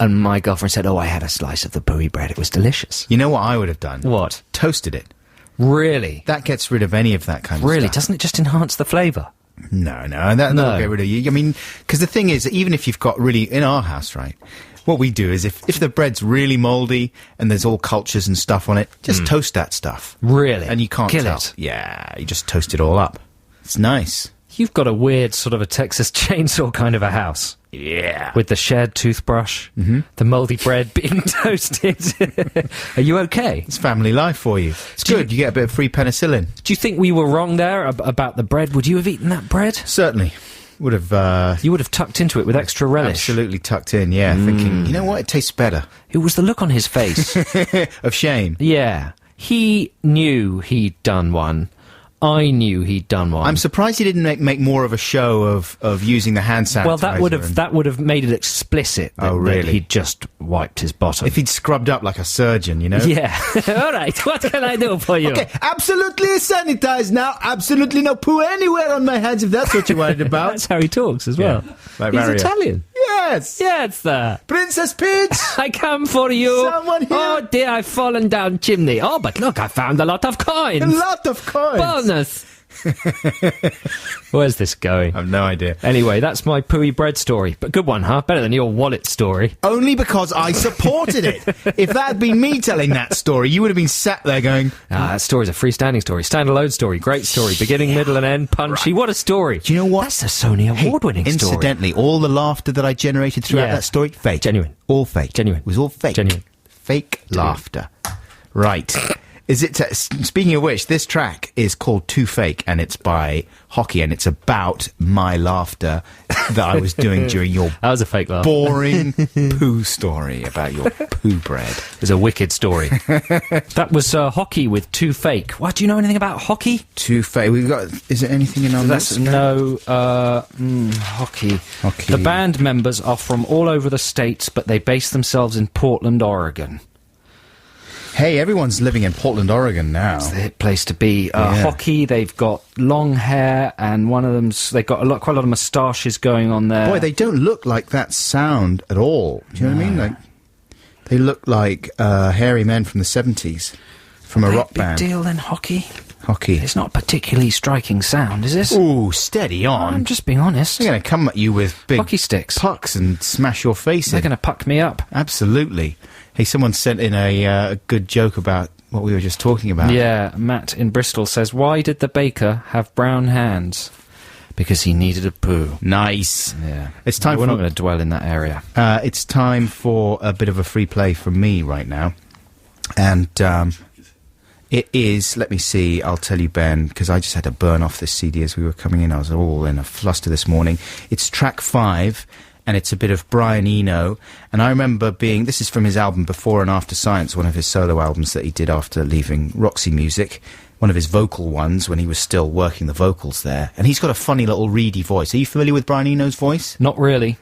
C: And my girlfriend said, "Oh, I had a slice of the pooey bread. It was delicious."
B: You know what I would have done?
C: What?
B: Toasted it.
C: Really?
B: That gets rid of any of that kind of stuff.
C: Really? Doesn't it just enhance the flavour?
B: No. That'll get rid of you. I mean, because the thing is, even if you've got really... In our house, right, what we do is if the bread's really mouldy and there's all cultures and stuff on it, just toast that stuff.
C: Really?
B: And you can't
C: kill
B: tell.
C: it.
B: Yeah, you just toast it all up. It's nice.
C: You've got a weird sort of a Texas chainsaw kind of a house.
B: Yeah.
C: With the shared toothbrush, the mouldy bread being toasted. Are you okay?
B: It's family life for you. It's good. You get a bit of free penicillin.
C: Do you think we were wrong there about the bread? Would you have eaten that bread?
B: Certainly. Would have...
C: You would have tucked into it with extra relish.
B: Absolutely tucked in, yeah. Thinking, you know what? It tastes better.
C: It was the look on his face.
B: Of shame.
C: Yeah. He knew he'd done one. I knew he'd done one.
B: I'm surprised he didn't make more of a show of using the hand sanitizer.
C: Well, that would have made it explicit that he'd just wiped his bottom.
B: If he'd scrubbed up like a surgeon, you know?
C: Yeah. All right, what can I do for you?
B: Okay, absolutely sanitized now. Absolutely no poo anywhere on my hands, if that's what you're worried about.
C: That's how he talks as well.
B: Like
C: He's
B: Mario.
C: Italian.
B: Yes.
C: Yes, sir.
B: Princess Peach.
C: I come for you.
B: Someone here.
C: Oh, dear, I've fallen down chimney. Oh, but look, I found a lot of coins.
B: A lot of coins.
C: Bonus. Where's this going?
B: I have no idea.
C: Anyway, that's my pooey bread story. But good one, huh? Better than your wallet story.
B: Only because I supported it. If that had been me telling that story, you would have been sat there going...
C: that story's a freestanding story. Standalone story. Great story. Beginning, middle and end. Punchy. Right. What a story.
B: Do you know what?
C: That's a Sony award-winning story.
B: Incidentally, all the laughter that I generated throughout that story, fake.
C: Genuine.
B: All fake.
C: Genuine.
B: It was all fake.
C: Genuine.
B: Fake laughter. Right. Is it? Speaking of which, this track is called Too Fake, and it's by Hockey, and it's about my laughter that I was doing during your
C: that was a fake laugh.
B: Boring poo story about your poo bread.
C: It was a wicked story. That was Hockey with Too Fake. What, do you know anything about Hockey?
B: Too Fake. We've got. Is there anything in our notes?
C: No. Hockey.
B: Hockey.
C: The band members are from all over the states, but they base themselves in Portland, Oregon.
B: Hey, everyone's living in Portland, Oregon now.
C: It's the place to be. Hockey, they've got long hair, and one of them's... They've got quite a lot of moustaches going on there.
B: Boy, they don't look like that sound at all. Do you know what I mean? Like, they look like hairy men from the 70s, from a rock band.
C: Big deal then, Hockey?
B: Hockey.
C: It's not a particularly striking sound, is it?
B: Ooh, steady on.
C: I'm just being honest.
B: They're going to come at you with big...
C: hockey sticks.
B: Pucks and smash your face in.
C: They're going to puck me up.
B: Absolutely. Hey, someone sent in a good joke about what we were just talking about.
C: Yeah, Matt in Bristol says, why did the baker have brown hands? Because he needed a poo.
B: Nice.
C: Yeah.
B: It's time
C: We're not going to dwell in that area.
B: It's time for a bit of a free play from me right now. And it is, let me see, I'll tell you, Ben, because I just had to burn off this CD as we were coming in. I was all in a fluster this morning. It's track 5. And it's a bit of Brian Eno. And I remember this is from his album Before and After Science, one of his solo albums that he did after leaving Roxy Music, one of his vocal ones when he was still working the vocals there. And he's got a funny little reedy voice. Are you familiar with Brian Eno's voice?
C: Not really.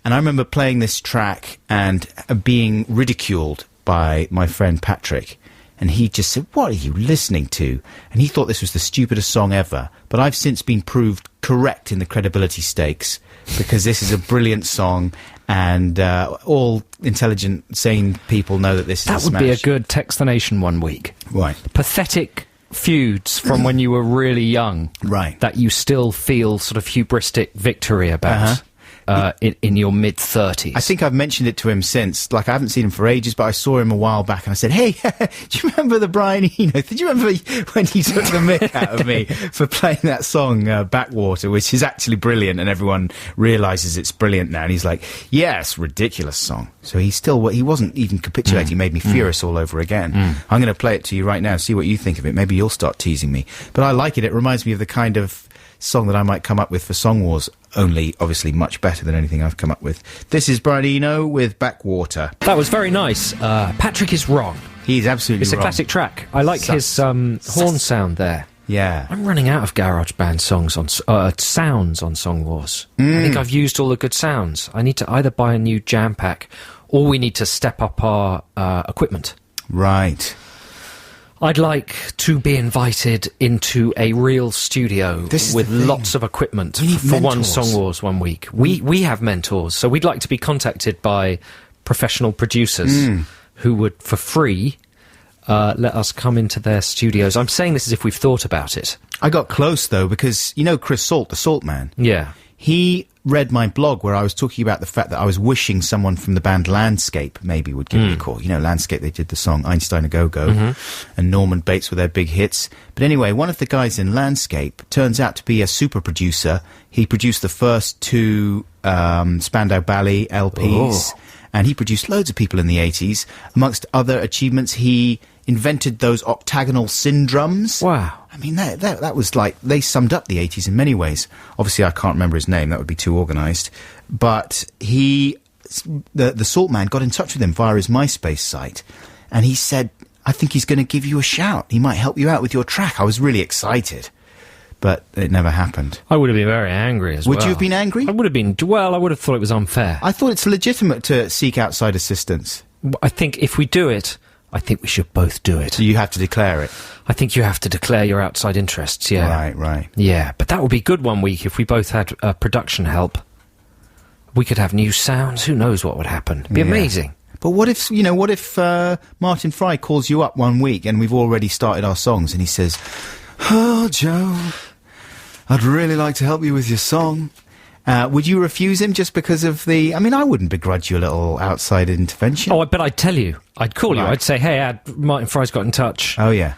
B: And I remember playing this track and being ridiculed by my friend Patrick. And he just said, what are you listening to? And he thought this was the stupidest song ever. But I've since been proved correct in the credibility stakes, because this is a brilliant song, and all intelligent, sane people know that this is a smash.
C: That would be a good Text the Nation one week.
B: Right.
C: Pathetic feuds from when you were really young.
B: Right.
C: That you still feel sort of hubristic victory about. In your mid-30s.
B: I think I've mentioned it to him since. Like, I haven't seen him for ages, but I saw him a while back and I said, hey, do you remember the Brian Eno? Did you remember when he took the mick out of me for playing that song, Backwater, which is actually brilliant, and everyone realises it's brilliant now. And he's like, yes, ridiculous song. So he wasn't even capitulating. He made me furious all over again. I'm going to play it to you right now, see what you think of it. Maybe you'll start teasing me. But I like it. It reminds me of the kind of song that I might come up with for Song Wars, only obviously much better than anything I've come up with. This is Brian Eno with Backwater.
C: That was very nice. Patrick is wrong.
B: He's absolutely
C: It's
B: wrong.
C: a classic track. I like his horn sound there.
B: Yeah.
C: I'm running out of garage band songs on sounds on Song Wars. I think I've used all the good sounds. I need to either buy a new jam pack, or we need to step up our equipment.
B: Right.
C: I'd like to be invited into a real studio with lots of equipment for one Song Wars one week. We have mentors, so we'd like to be contacted by professional producers who would, for free, let us come into their studios. I'm saying this as if we've thought about it.
B: I got close, though, because, you know Chris Salt, the Salt Man?
C: Yeah.
B: He read my blog where I was talking about the fact that I was wishing someone from the band Landscape maybe would give me a call. You know, Landscape, they did the song Einstein A Go-Go, and Norman Bates were their big hits. But anyway, one of the guys in Landscape turns out to be a super producer. He produced the first two Spandau Ballet LPs, and he produced loads of people in the 80s. Amongst other achievements, he invented those octagonal syndrums.
C: Wow.
B: I mean, that was like, they summed up the 80s in many ways. Obviously, I can't remember his name, that would be too organised. But the Salt Man got in touch with him via his MySpace site, and he said, I think he's going to give you a shout. He might help you out with your track. I was really excited. But it never happened.
C: I would have been very angry as well.
B: Would you have been angry?
C: I would have been, well, I would have thought it was unfair.
B: I thought it's legitimate to seek outside assistance.
C: I think if we do it, I think we should both do it.
B: So you have to declare it?
C: I think you have to declare your outside interests, yeah.
B: Right.
C: Yeah, but that would be good one week if we both had production help. We could have new sounds. Who knows what would happen? It'd be amazing.
B: But what if Martin Fry calls you up one week and we've already started our songs and he says, oh, Joe, I'd really like to help you with your song. Would you refuse him just because of the... I mean, I wouldn't begrudge you a little outside intervention.
C: Oh, but I'd tell you. I'd call you. I'd say, hey, Martin Fry's got in touch.
B: Oh, yeah.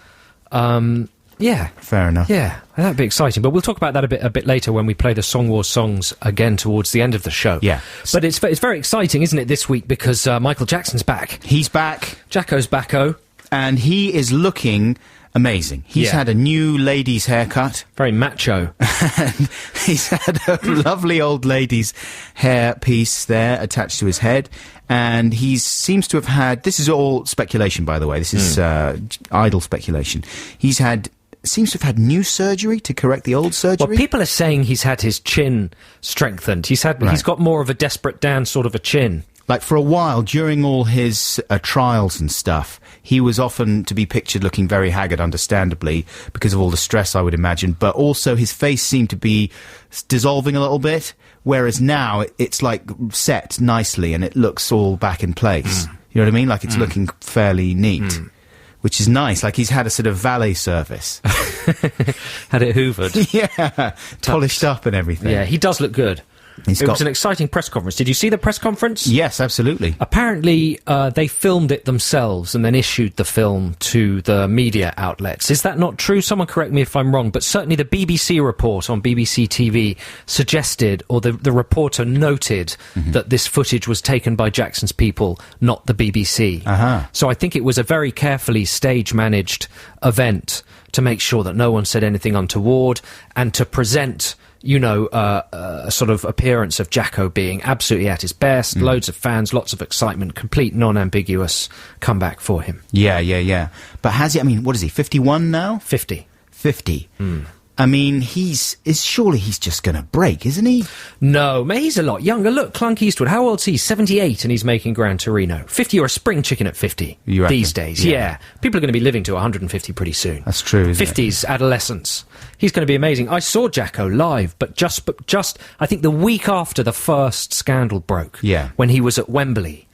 C: Yeah.
B: Fair enough.
C: Yeah, that'd be exciting. But we'll talk about that a bit later when we play the Song Wars songs again towards the end of the show.
B: Yeah.
C: But it's very exciting, isn't it, this week, because Michael Jackson's back.
B: He's back.
C: Jacko's backo.
B: And he is looking... amazing. He's had a new lady's haircut.
C: Very macho.
B: And he's had a lovely old lady's hair piece there attached to his head. And he seems to have had... This is all speculation, by the way. This is idle speculation. Seems to have had new surgery to correct the old surgery.
C: Well, people are saying he's had his chin strengthened. He's got more of a Desperate Dan sort of a chin.
B: Like, for a while, during all his trials and stuff, he was often to be pictured looking very haggard, understandably, because of all the stress, I would imagine. But also, his face seemed to be dissolving a little bit, whereas now it's, like, set nicely and it looks all back in place. You know what I mean? Like, it's looking fairly neat. Which is nice. Like, he's had a sort of valet service.
C: Had it hoovered.
B: Yeah. Polished up and everything.
C: Yeah, he does look good. It was an exciting press conference. Did you see the press conference?
B: Yes, absolutely.
C: Apparently, they filmed it themselves and then issued the film to the media outlets. Is that not true? Someone correct me if I'm wrong, but certainly the BBC report on BBC TV suggested, or the reporter noted, that this footage was taken by Jackson's people, not the BBC. So I think it was a very carefully stage-managed event to make sure that no one said anything untoward and to present... a sort of appearance of Jacko being absolutely at his best, loads of fans, lots of excitement, complete non-ambiguous comeback for him.
B: Yeah. But has he, I mean, what is he, 51 now?
C: 50.
B: I mean, surely he's just going to break, isn't he?
C: No, mate, he's a lot younger. Look, Clunk Eastwood, how old's he? 78, and he's making Gran Torino. 50, you're a spring chicken at 50
B: You reckon?
C: these days. Yeah. People are going to be living to 150 pretty soon.
B: That's true, isn't
C: 50s, adolescence. He's going to be amazing. I saw Jacko live, but just I think the week after the first scandal broke.
B: Yeah.
C: When he was at Wembley.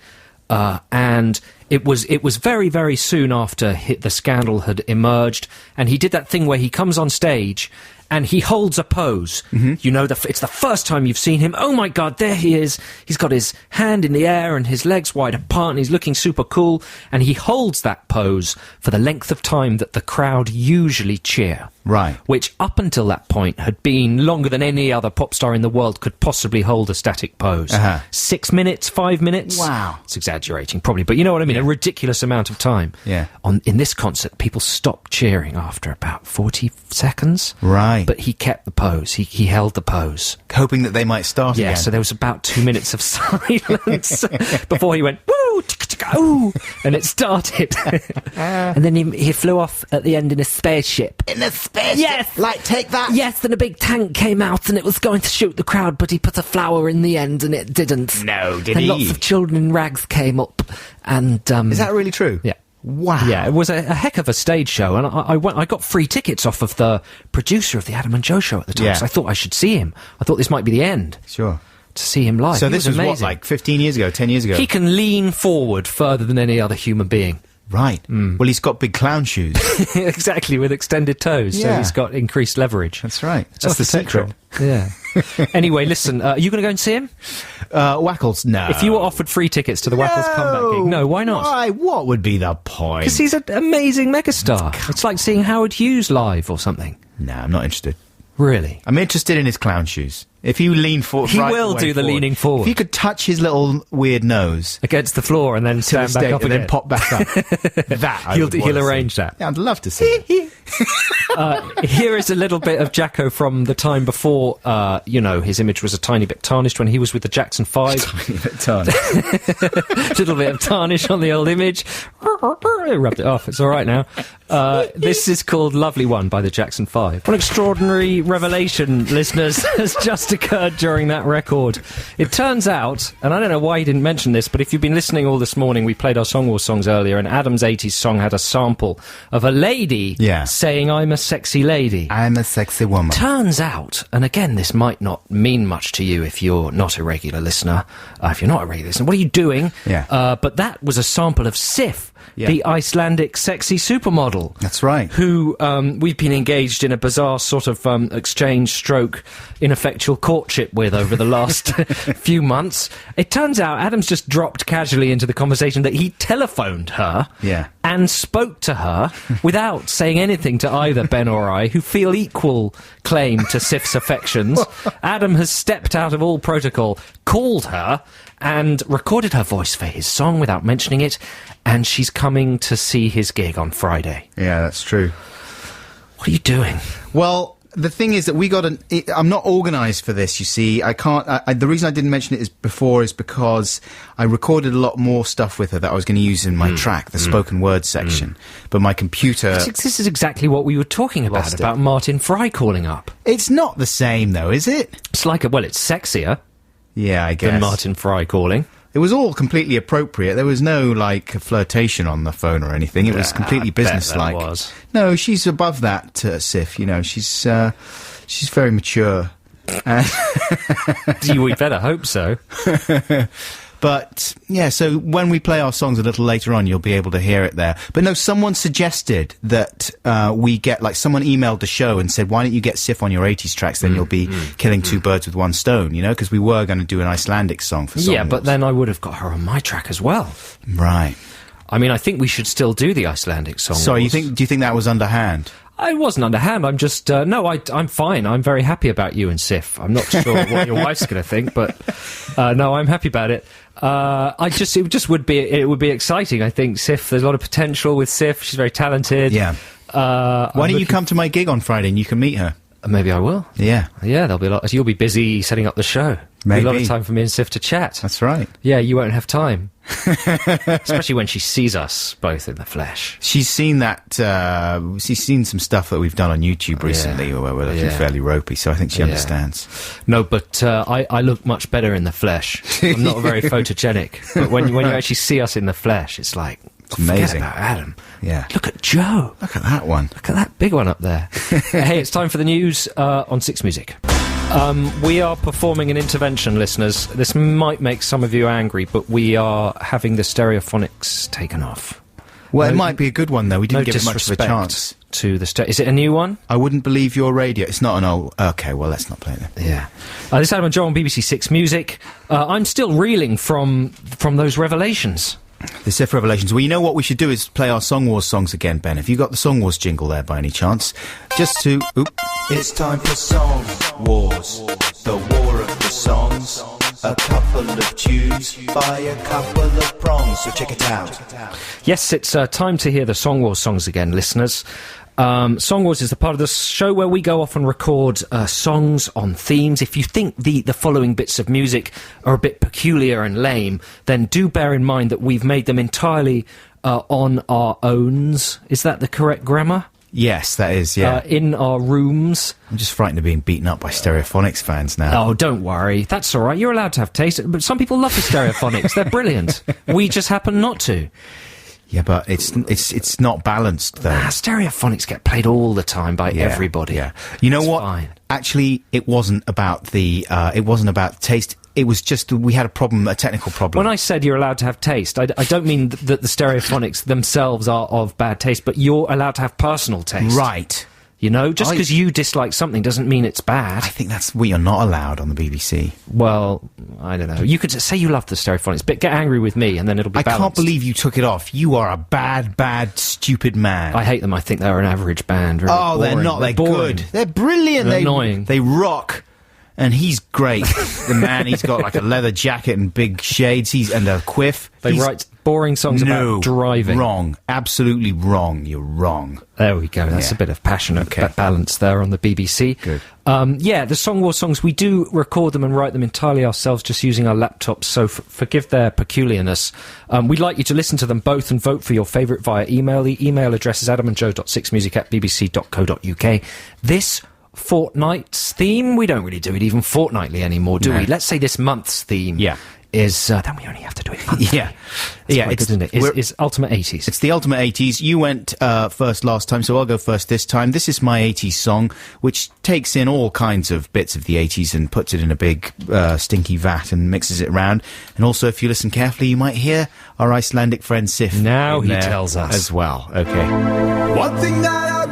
C: And it was very, very soon after the scandal had emerged, and he did that thing where he comes on stage and he holds a pose. You know, it's the first time you've seen him. Oh my God, there he is. He's got his hand in the air and his legs wide apart, and he's looking super cool. And he holds that pose for the length of time that the crowd usually cheer.
B: Right.
C: Which, up until that point, had been longer than any other pop star in the world could possibly hold a static pose. 6 minutes, 5 minutes.
B: Wow.
C: It's exaggerating, probably, but you know what I mean? A ridiculous amount of time.
B: Yeah.
C: In this concert, people stopped cheering after about 40 seconds.
B: Right.
C: But he kept the pose. He held the pose.
B: Hoping that they might start again.
C: Yeah, so there was about 2 minutes of silence before he went, woo, ooh, and it started. And then he flew off at the end in a spaceship.
B: In a spaceship?
C: Yes!
B: Like, take that?
C: Yes, and a big tank came out and it was going to shoot the crowd, but he put a flower in the end and it didn't.
B: No, did
C: and
B: he?
C: Lots of children in rags came up and...
B: Is that really true?
C: Yeah.
B: Wow.
C: Yeah, it was a heck of a stage show, and I got free tickets off of the producer of the Adam and Joe show at the time, so I thought I should see him. I thought this might be the end.
B: Sure.
C: To see him live.
B: So this was
C: amazing.
B: what, like 15 years ago, 10 years ago?
C: He can lean forward further than any other human being.
B: Right. Well, he's got big clown shoes.
C: Exactly, with extended toes, so he's got increased leverage.
B: That's right.
C: That's the secret. Yeah. Anyway, listen, are you going to go and see him?
B: Wackles, no.
C: If you were offered free tickets to the Wackles comeback gig, no, why not?
B: Why? What would be the point?
C: Because he's an amazing megastar. It's like seeing Howard Hughes live or something.
B: No, I'm not interested.
C: Really?
B: I'm interested in his clown shoes. If you lean forward...
C: He will do the leaning forward.
B: If you could touch his little weird nose...
C: against the floor and then stand back up
B: and
C: again.
B: then pop back up.
C: He'll arrange that.
B: Yeah, I'd love to see it.
C: Here is a little bit of Jacko from the time before, his image was a tiny bit tarnished when he was with the Jackson 5.
B: Tiny bit tarnished.
C: Little bit of tarnish on the old image. Rubbed it off. It's all right now. This is called Lovely One by the Jackson 5. What extraordinary revelation, listeners, has just occurred during that record. It turns out, and I don't know why he didn't mention this, but if you've been listening all this morning, we played our Song Wars songs earlier, and Adam's 80s song had a sample of a lady saying, I'm a sexy lady.
B: I'm a sexy woman.
C: Turns out, and again, this might not mean much to you if you're not a regular listener. If you're not a regular listener, what are you doing? But that was a sample of Siff, the Icelandic sexy supermodel.
B: That's right.
C: Who we've been engaged in a bizarre sort of exchange stroke ineffectual courtship with over the last few months. It turns out Adam's just dropped casually into the conversation that he telephoned her and spoke to her without saying anything to either Ben or I, who feel equal claim to Siff's affections. Adam has stepped out of all protocol, called her and recorded her voice for his song without mentioning it, and she's coming to see his gig on Friday.
B: Yeah, that's true.
C: What are you doing?
B: Well, the thing is that I'm not organised for this, you see. I can't... the reason I didn't mention it before is because I recorded a lot more stuff with her that I was going to use in my track, the spoken word section. But my computer...
C: This is exactly what we were talking about Martin Fry calling up.
B: It's not the same, though, is it?
C: It's like it's sexier.
B: Yeah, I guess.
C: Than Martin Fry calling.
B: It was all completely appropriate. There was no, flirtation on the phone or anything. It was completely businesslike.
C: There was.
B: No, she's above that, Siff. You know, she's very mature.
C: We better hope so.
B: But, yeah, so when we play our songs a little later on, you'll be able to hear it there. But no, someone suggested that we get, someone emailed the show and said, why don't you get Siff on your 80s tracks, then you'll be killing two birds with one stone, you know, because we were going to do an Icelandic song for Song Wars.
C: But then I would have got her on my track as well.
B: Right.
C: I mean, I think we should still do the Icelandic song.
B: Sorry, do you think that was underhand?
C: I wasn't underhand. I'm just I'm fine. I'm very happy about you and Siff. I'm not sure what your wife's going to think, but no, I'm happy about it. It would be exciting. I think Siff. There's a lot of potential with Siff. She's very talented.
B: Yeah. Why don't you come to my gig on Friday and you can meet her?
C: Maybe I will.
B: Yeah.
C: Yeah, there'll be a lot. You'll be busy setting up the show.
B: Maybe.
C: There'll be a lot of time for me and Siff to chat.
B: That's right.
C: Yeah, you won't have time. Especially when she sees us both in the flesh.
B: She's seen that, she's seen some stuff that we've done on YouTube recently where we're looking fairly ropey, so I think she understands.
C: No, but I look much better in the flesh. I'm not very photogenic, but when you actually see us in the flesh, it's like,
B: it's amazing.
C: Forget about Adam.
B: Yeah.
C: Look at Joe.
B: Look at that one.
C: Look at that big one up there. Hey, it's time for the news on Six Music. We are performing an intervention, listeners. This might make some of you angry, but we are having the stereophonics taken off.
B: Well, it might be a good one, though. We didn't give it much of a chance.
C: To the is it a new one?
B: I wouldn't believe your radio. It's not an old... Okay, well, let's not play it then.
C: Yeah. This is Adam and Joe on BBC Six Music. I'm still reeling from those revelations.
B: The Siff revelations. Well, you know what we should do is play our Song Wars songs again, Ben. Have you got the Song Wars jingle there by any chance? Just to... Oop.
D: It's time for Song Wars, the war of the songs. A couple of tunes by a couple of prongs, so check it out.
C: Yes, it's time to hear the Song Wars songs again, listeners. Song Wars is the part of the show where we go off and record songs on themes. If you think the following bits of music are a bit peculiar and lame, then do bear in mind that we've made them entirely on our owns. Is that the correct grammar?
B: Yes, that is, yeah.
C: In our rooms.
B: I'm just frightened of being beaten up by Stereophonics fans now.
C: Oh, don't worry. That's all right. You're allowed to have taste. But some people love the Stereophonics. They're brilliant. We just happen not to.
B: Yeah, but it's not balanced, though.
C: Stereophonics get played all the time by everybody.
B: Yeah. You know what?
C: Fine.
B: Actually, it wasn't about taste. It was just we had a technical problem.
C: When I said you're allowed to have taste, I don't mean that the Stereophonics themselves are of bad taste, but you're allowed to have personal taste.
B: Right.
C: You know, just because you dislike something doesn't mean it's bad.
B: I think we are not allowed on the BBC.
C: Well, I don't know. You could say you love the Stereophonics, but get angry with me and then it'll be balanced.
B: I can't believe you took it off. You are a bad, stupid man.
C: I hate them. I think they're an average band. Really boring.
B: They're not. They're good. They're brilliant.
C: They're annoying.
B: They rock. And he's great. The man, he's got like a leather jacket and big shades. And a quiff.
C: They write boring songs about driving.
B: Wrong. Absolutely wrong. You're wrong.
C: There we go. That's a bit of passionate balance there on the BBC.
B: Good.
C: The Song Wars songs, we do record them and write them entirely ourselves just using our laptops, so forgive their peculiarness. We'd like you to listen to them both and vote for your favourite via email. The email address is adamandjoe.sixmusic@bbc.co.uk. This fortnight's theme, we don't really do it even fortnightly anymore, do we? Let's say this month's theme is then we only have to do it monthly. It's Ultimate 80s.
B: It's the Ultimate 80s. You went first last time, so I'll go first this time. This is my 80s song, which takes in all kinds of bits of the 80s and puts it in a big stinky vat and mixes it around. And also, if you listen carefully, you might hear our Icelandic friend Siff.
C: Now he tells us
B: as well. Okay.
D: One thing that I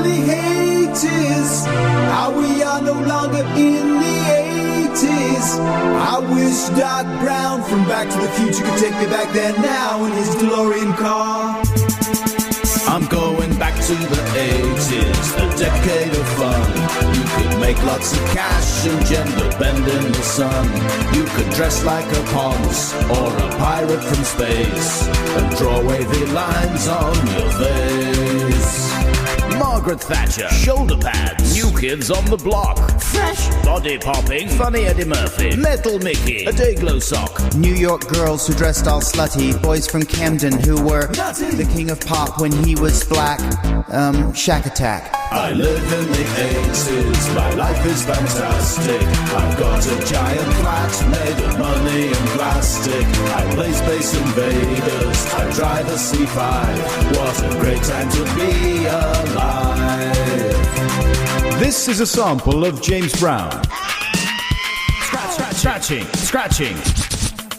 D: really hate is how we are no longer in the 80s. I wish Doc Brown from Back to the Future could take me back there now in his DeLorean car. I'm going back to the 80s, a decade of fun. You could make lots of cash and gender bend in the sun. You could dress like a Ponce or a pirate from space and draw wavy lines on your face. Margaret Thatcher, shoulder pads, New Kids on the Block, fresh, body popping, funny Eddie Murphy, Metal Mickey, a Dayglow sock.
F: New York girls who dressed all slutty, boys from Camden who were nutty. The king of pop when he was black, Shack Attack.
D: I live in the 80s, my life is fantastic. I've got a giant flat made of money and plastic. I play Space Invaders, I drive a C5. What a great time to be alive.
L: This is a sample of James Brown. Scratching.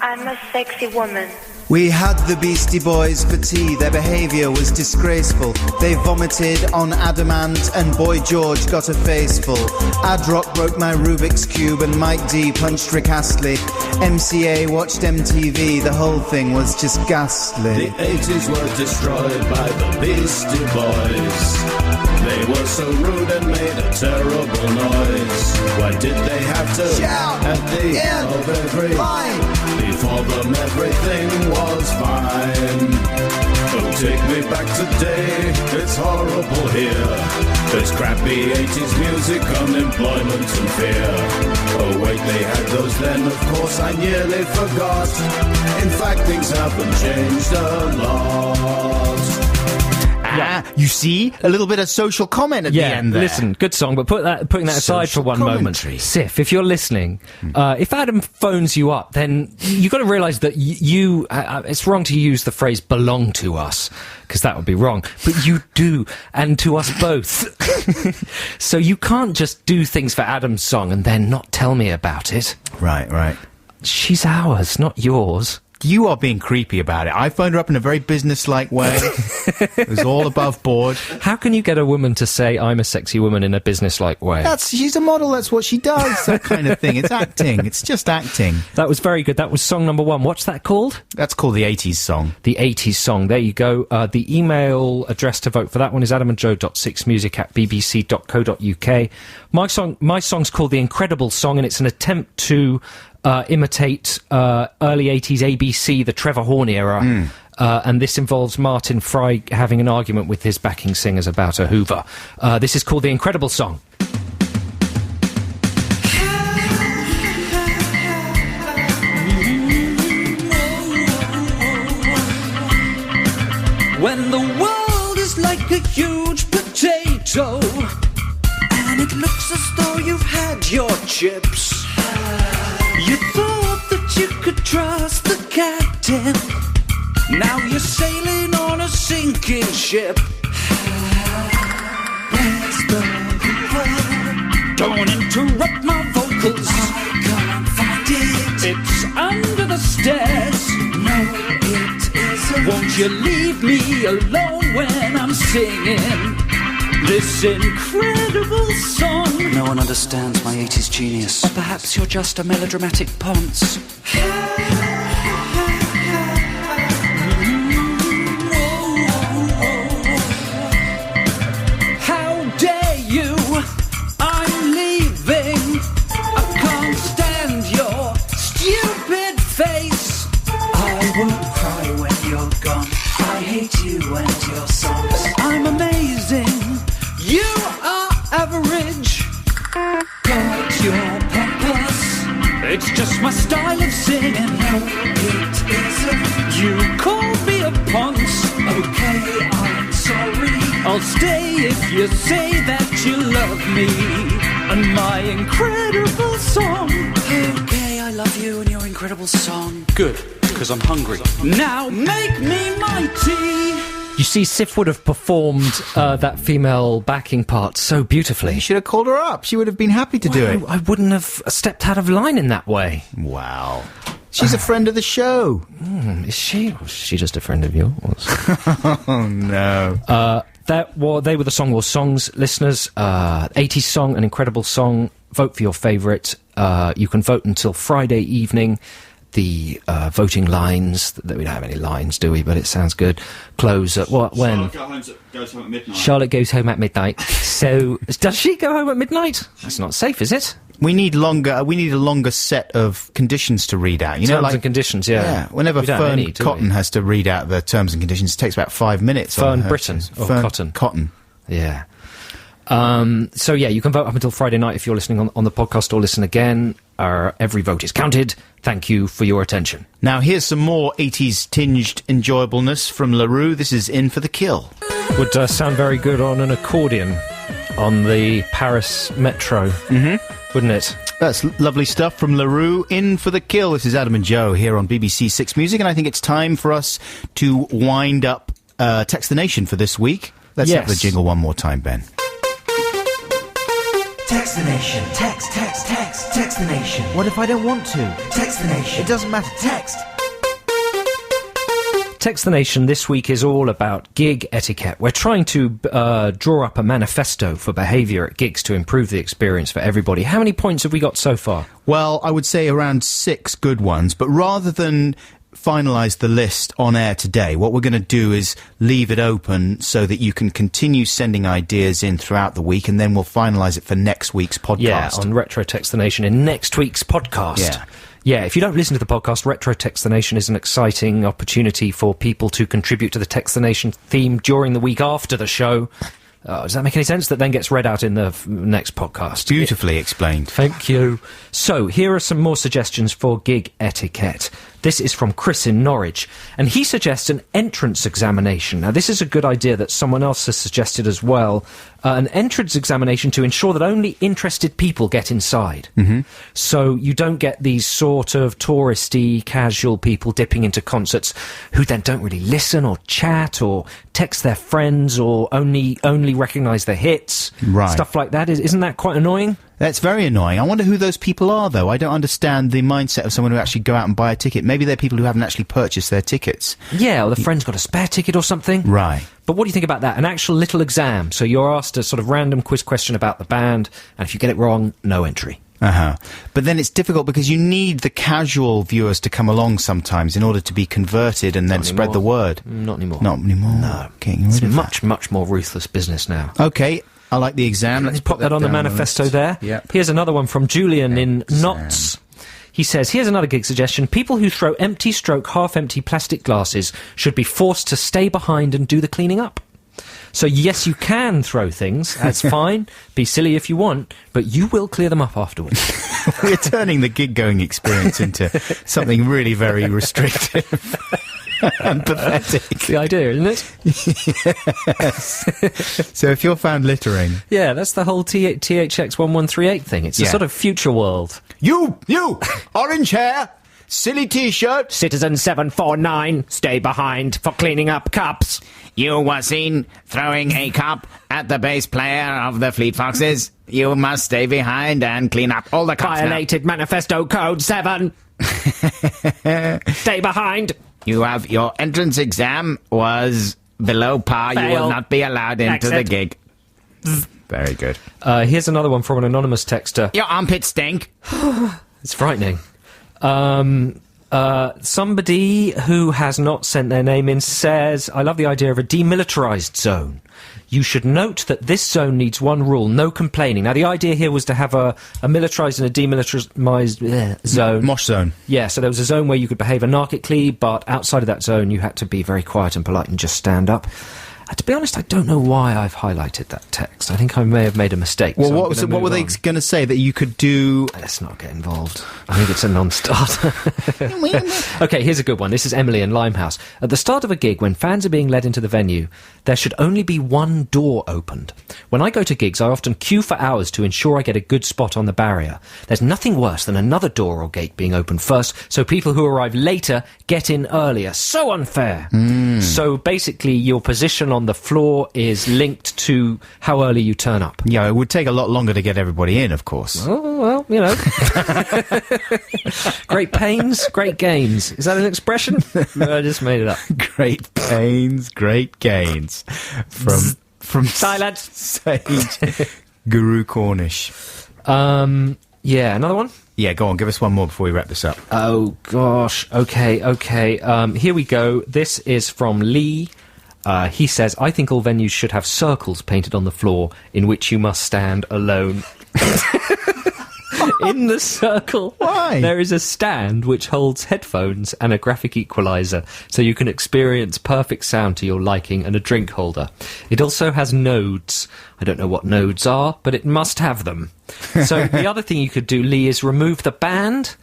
G: I'm a sexy woman.
F: We had the Beastie Boys for tea, their behaviour was disgraceful. They vomited on adamant and Boy George got a face full. Ad-Rock broke my Rubik's Cube and Mike D punched Rick Astley. MCA watched MTV, the whole thing was just ghastly.
D: The 80s were destroyed by the Beastie Boys.
L: They were so rude and made a terrible noise. Why did they have to shout at the end of every line? Before them everything was fine. Oh, take me back today, it's horrible here. There's crappy 80s music, unemployment and fear. Oh wait, they had those then, of course I nearly forgot. In fact, things haven't changed a lot.
B: You see? A little bit of social comment at the end there.
C: Listen, good song, but putting that aside for one moment. Siff, if you're listening, if Adam phones you up, then you've got to realise that you it's wrong to use the phrase belong to us, because that would be wrong. But you do, and to us both. So you can't just do things for Adam's song and then not tell me about it.
B: Right.
C: She's ours, not yours.
B: You are being creepy about it. I phoned her up in a very business-like way. It was all above board.
C: How can you get a woman to say, I'm a sexy woman in a business-like way?
B: She's a model, that's what she does, that kind of thing. It's acting. It's just acting.
C: That was very good. That was song number 1. What's that called?
B: That's called the 80s song.
C: The 80s song. There you go. The email address to vote for that one is adamandjoe.6music@bbc.co.uk. My song's called The Incredible Song, and it's an attempt to imitate early 80s ABC, the Trevor Horn era. And this involves Martin Fry having an argument with his backing singers about a Hoover. This is called The Incredible Song.
E: When the world is like a huge potato and it looks as though you've had your chips, you thought that you could trust the captain. Now you're sailing on a sinking ship. Where's the Hoover? Don't interrupt my vocals. I can't find it. It's under the stairs. No, it isn't. Won't you leave me alone when I'm singing this incredible song?
M: No one understands my 80s genius. Or perhaps you're just a melodramatic ponce.
E: How dare you? I'm leaving. I can't stand your stupid face.
M: I won't cry when you're gone. I hate you and your songs.
E: I'm amazing. You are average. Got your purpose. It's just my style of singing.
M: No, it isn't.
E: You called me a ponce.
M: Okay, I'm sorry.
E: I'll stay if you say that you love me and my incredible song.
M: Okay, I love you and your incredible song. Good, because I'm hungry.
E: Now make me mighty.
C: You see, Siff would have performed that female backing part so beautifully.
B: You should have called her up. She would have been happy to do it.
C: I wouldn't have stepped out of line in that way.
B: Wow. She's a friend of the show.
C: Is she? Or is she just a friend of yours?
B: Oh, no.
C: They were the Song Wars songs, listeners. 80s song, an incredible song. Vote for your favourite. You can vote until Friday evening. The voting lines, we don't have any lines, do we? But it sounds good. Close at what? When?
K: Charlotte goes home at midnight.
C: Charlotte goes home at midnight. So, does she go home at midnight? That's not safe, is it?
B: We need a longer set of conditions to read out. You know,
C: terms and conditions, yeah.
B: Whenever Fern Cotton has to read out the terms and conditions, it takes about 5 minutes.
C: Fern Britton. Or Cotton.
B: Cotton.
C: Yeah. So yeah, you can vote up until Friday night if you're listening on the podcast, or listen again. Every vote is counted. Thank you for your attention.
B: Now here's some more 80s tinged enjoyableness from LaRue. This is In for the Kill.
C: Would sound very good on an accordion on the Paris metro, wouldn't it?
B: That's lovely stuff from LaRue. In for the Kill. This is Adam and Joe here on BBC Six Music, and I think it's time for us to wind up Text the Nation for this week. Let's have the jingle one more time, Ben.
H: Text the Nation. Text the Nation.
N: What if I don't want to?
H: Text the Nation.
N: It doesn't matter. Text.
C: Text the Nation this week is all about gig etiquette. We're trying to draw up a manifesto for behaviour at gigs to improve the experience for everybody. How many points have we got so far?
B: Well, I would say around 6 good ones, but rather than finalise the list on air today. What we're going to do is leave it open so that you can continue sending ideas in throughout the week, and then we'll finalise it for next week's podcast.
C: Yeah, on Retro Text the Nation in next week's podcast.
B: Yeah.
C: Yeah, if you don't listen to the podcast, Retro Text the Nation is an exciting opportunity for people to contribute to the Text the Nation theme during the week after the show. Does that make any sense? That then gets read out in the next podcast.
B: Beautifully explained.
C: Thank you. So, here are some more suggestions for gig etiquette. This is from Chris in Norwich, and he suggests an entrance examination. Now, this is a good idea that someone else has suggested as well. An entrance examination to ensure that only interested people get inside.
B: Mm-hmm.
C: So you don't get these sort of touristy, casual people dipping into concerts who then don't really listen or chat or text their friends or only recognise the hits.
B: Right.
C: Stuff like that. Isn't that quite annoying?
B: That's very annoying. I wonder who those people are, though. I don't understand the mindset of someone who actually go out and buy a ticket. Maybe they're people who haven't actually purchased their tickets.
C: Yeah, or the friend's got a spare ticket or something.
B: Right.
C: But what do you think about that? An actual little exam. So you're asked a sort of random quiz question about the band, and if you get it wrong, no entry.
B: Uh-huh. But then it's difficult because you need the casual viewers to come along sometimes in order to be converted and then spread the word.
C: Not anymore.
B: Not anymore.
C: No.
B: It's
C: much more ruthless business now.
B: Okay. I like the exam.
C: Let's pop that on the manifesto there.
B: Yep.
C: Here's another one from Julian in Notts. He says, here's another gig suggestion. People who throw half-empty plastic glasses should be forced to stay behind and do the cleaning up. So, yes, you can throw things. That's fine. Be silly if you want, but you will clear them up afterwards.
B: We're turning the gig-going experience into something really very restrictive. And pathetic.
C: It's the idea, isn't it?
B: Yes. So if you're found littering...
C: Yeah, that's the whole THX 1138 thing. It's a sort of future world.
B: You! Orange hair! Silly T-shirt!
C: Citizen 749, stay behind for cleaning up cups.
A: You were seen throwing a cup at the bass player of the Fleet Foxes. You must stay behind and clean up all the cups.
C: Violated Manifesto Code 7. Stay behind.
A: Your entrance exam was below par.
C: Fail.
A: You will not be allowed into the gig.
B: Very good.
C: Here's another one from an anonymous texter.
A: Your armpits stink.
C: It's frightening. Somebody who has not sent their name in says, I love the idea of a demilitarised zone. You should note that this zone needs one rule, no complaining. Now, the idea here was to have a militarised and a demilitarised zone.
B: Mosh zone.
C: Yeah, so there was a zone where you could behave anarchically, but outside of that zone you had to be very quiet and polite and just stand up. To be honest, I don't know why I've highlighted that text. I think I may have made a mistake.
B: Well, what were they going to say? That you could do...
C: Let's not get involved. I think it's a non-starter. Okay, here's a good one. This is Emily in Limehouse. At the start of a gig, when fans are being led into the venue, there should only be one door opened. When I go to gigs, I often queue for hours to ensure I get a good spot on the barrier. There's nothing worse than another door or gate being opened first, so people who arrive later get in earlier. So unfair. So basically, your position on the floor is linked to how early you turn up.
B: Yeah, it would take a lot longer to get everybody in, of course.
C: Oh, well, you know. Great pains, great gains. Is that an expression? No, I just made it up.
B: Great pains, great gains. From
C: Silence.
B: Sage Guru Cornish.
C: Yeah, another one?
B: Yeah, go on, give us one more before we wrap this up.
C: Oh, gosh. Okay. Here we go. This is from Lee. He says, I think all venues should have circles painted on the floor in which you must stand alone. In the circle,
B: why?
C: There is a stand which holds headphones and a graphic equalizer, so you can experience perfect sound to your liking, and a drink holder. It also has nodes. I don't know what nodes are, but it must have them. So the other thing you could do, Lee, is remove the band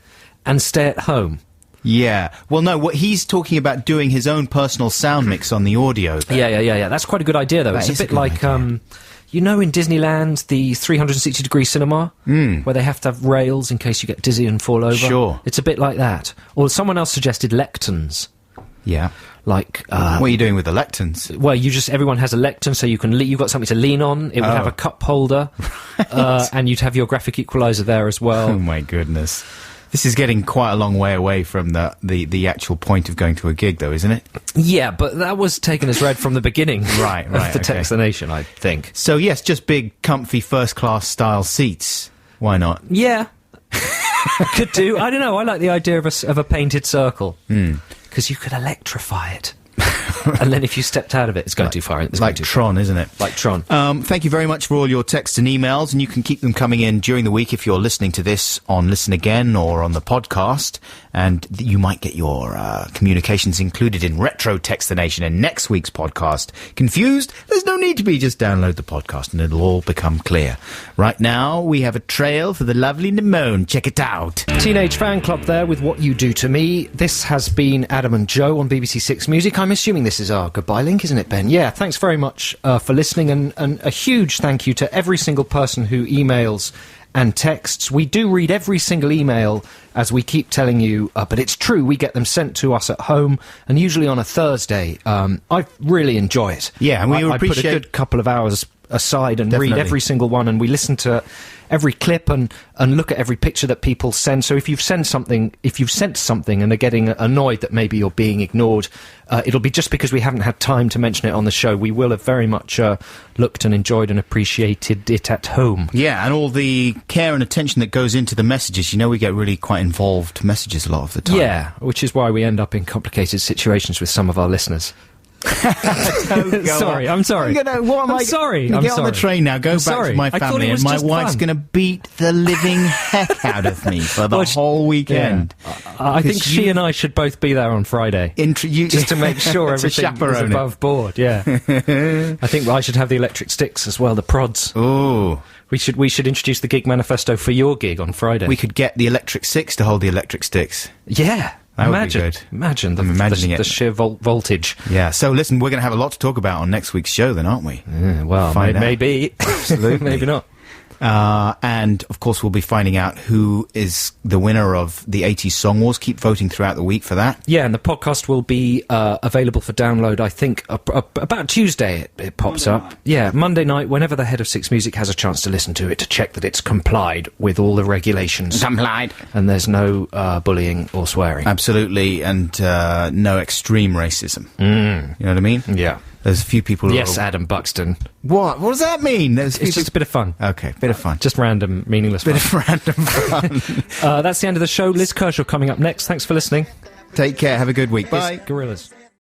C: and stay at home.
B: Yeah. Well, no, what he's talking about doing his own personal sound mix on the audio.
C: Yeah. That's quite a good idea, though.
B: That
C: It's a bit like, you know, in Disneyland, the 360-degree cinema, where they have to have rails in case you get dizzy and fall over.
B: Sure.
C: It's a bit like that. Or someone else suggested lecterns.
B: Yeah.
C: Like,
B: what are you doing with the lecterns?
C: Well, everyone has a lectern, so you've got something to lean on. It would have a cup holder, and you'd have your graphic equalizer there as well.
B: Oh my goodness. This is getting quite a long way away from the actual point of going to a gig, though, isn't it?
C: Yeah, but that was taken as read from the beginning.
B: Right,
C: of the Text the Nation, I think.
B: So, yes, just big, comfy, first-class style seats. Why not?
C: Yeah. Could do. I don't know. I like the idea of a painted circle.
B: Because
C: because you could electrify it. And then if you stepped out of it, it's going too far. It's
B: like Tron, isn't it?
C: Like Tron.
B: Thank you very much for all your texts and emails, and you can keep them coming in during the week if you're listening to this on Listen Again or on the podcast, and you might get your communications included in Retro Textination in next week's podcast. Confused? There's no need to be. Just download the podcast and it'll all become clear. Right now, we have a trail for the lovely Nimone. Check it out.
C: Teenage Fan Club there with What You Do To Me. This has been Adam and Joe on BBC Six Music. I'm assuming this is our goodbye link, isn't it, Ben? Yeah, thanks very much for listening, and a huge thank you to every single person who emails and texts. We do read every single email, as we keep telling you, but it's true, we get them sent to us at home, and usually on a Thursday. I really enjoy it.
B: Yeah, and we
C: I
B: appreciate...
C: put a good couple of hours aside and
B: Definitely.
C: read every single one, and we listen to every clip and look at every picture that people send. So if you've sent something and are getting annoyed that maybe you're being ignored, it'll be just because we haven't had time to mention it on the show. We will have very much looked and enjoyed and appreciated it at home.
B: Yeah, and all the care and attention that goes into the messages. You know, we get really quite involved messages a lot of the time.
C: Yeah, which is why we end up in complicated situations with some of our listeners. Sorry, I'm sorry.
B: I'm
C: sorry.
B: Get on the train now. Go back to my family, and my wife's going to beat the living heck out of me for the whole weekend.
C: Yeah. I think she and I should both be there on Friday, just to make sure everything is above board. Yeah, I think I should have the electric sticks as well, the prods.
B: Oh.
C: We should introduce the gig manifesto for your gig on Friday.
B: We could get the electric six to hold the electric sticks.
C: Yeah.
B: That would be good.
C: Imagine the sheer voltage.
B: Yeah, so listen, we're going to have a lot to talk about on next week's show then, aren't we?
C: Yeah, well, maybe.
B: Absolutely.
C: Maybe not.
B: And, of course, we'll be finding out who is the winner of the 80s Song Wars. Keep voting throughout the week for that.
C: Yeah, and the podcast will be available for download, I think, about Tuesday it pops
K: Monday
C: up.
K: Night.
C: Yeah, Monday night, whenever the head of Six Music has a chance to listen to it, to check that it's complied with all the regulations.
B: Complied.
C: And there's no bullying or swearing.
B: Absolutely, and no extreme racism. You know what I mean?
C: Yeah.
B: There's a few people who
C: Yes, Adam Buxton.
B: What does that mean?
C: It's just a bit of fun.
B: Okay, bit of fun.
C: Just random, meaningless
B: bit
C: fun.
B: of random fun.
C: That's the end of the show. Liz Kershaw coming up next. Thanks for listening.
B: Take care. Have a good week. Bye.
C: Gorillas.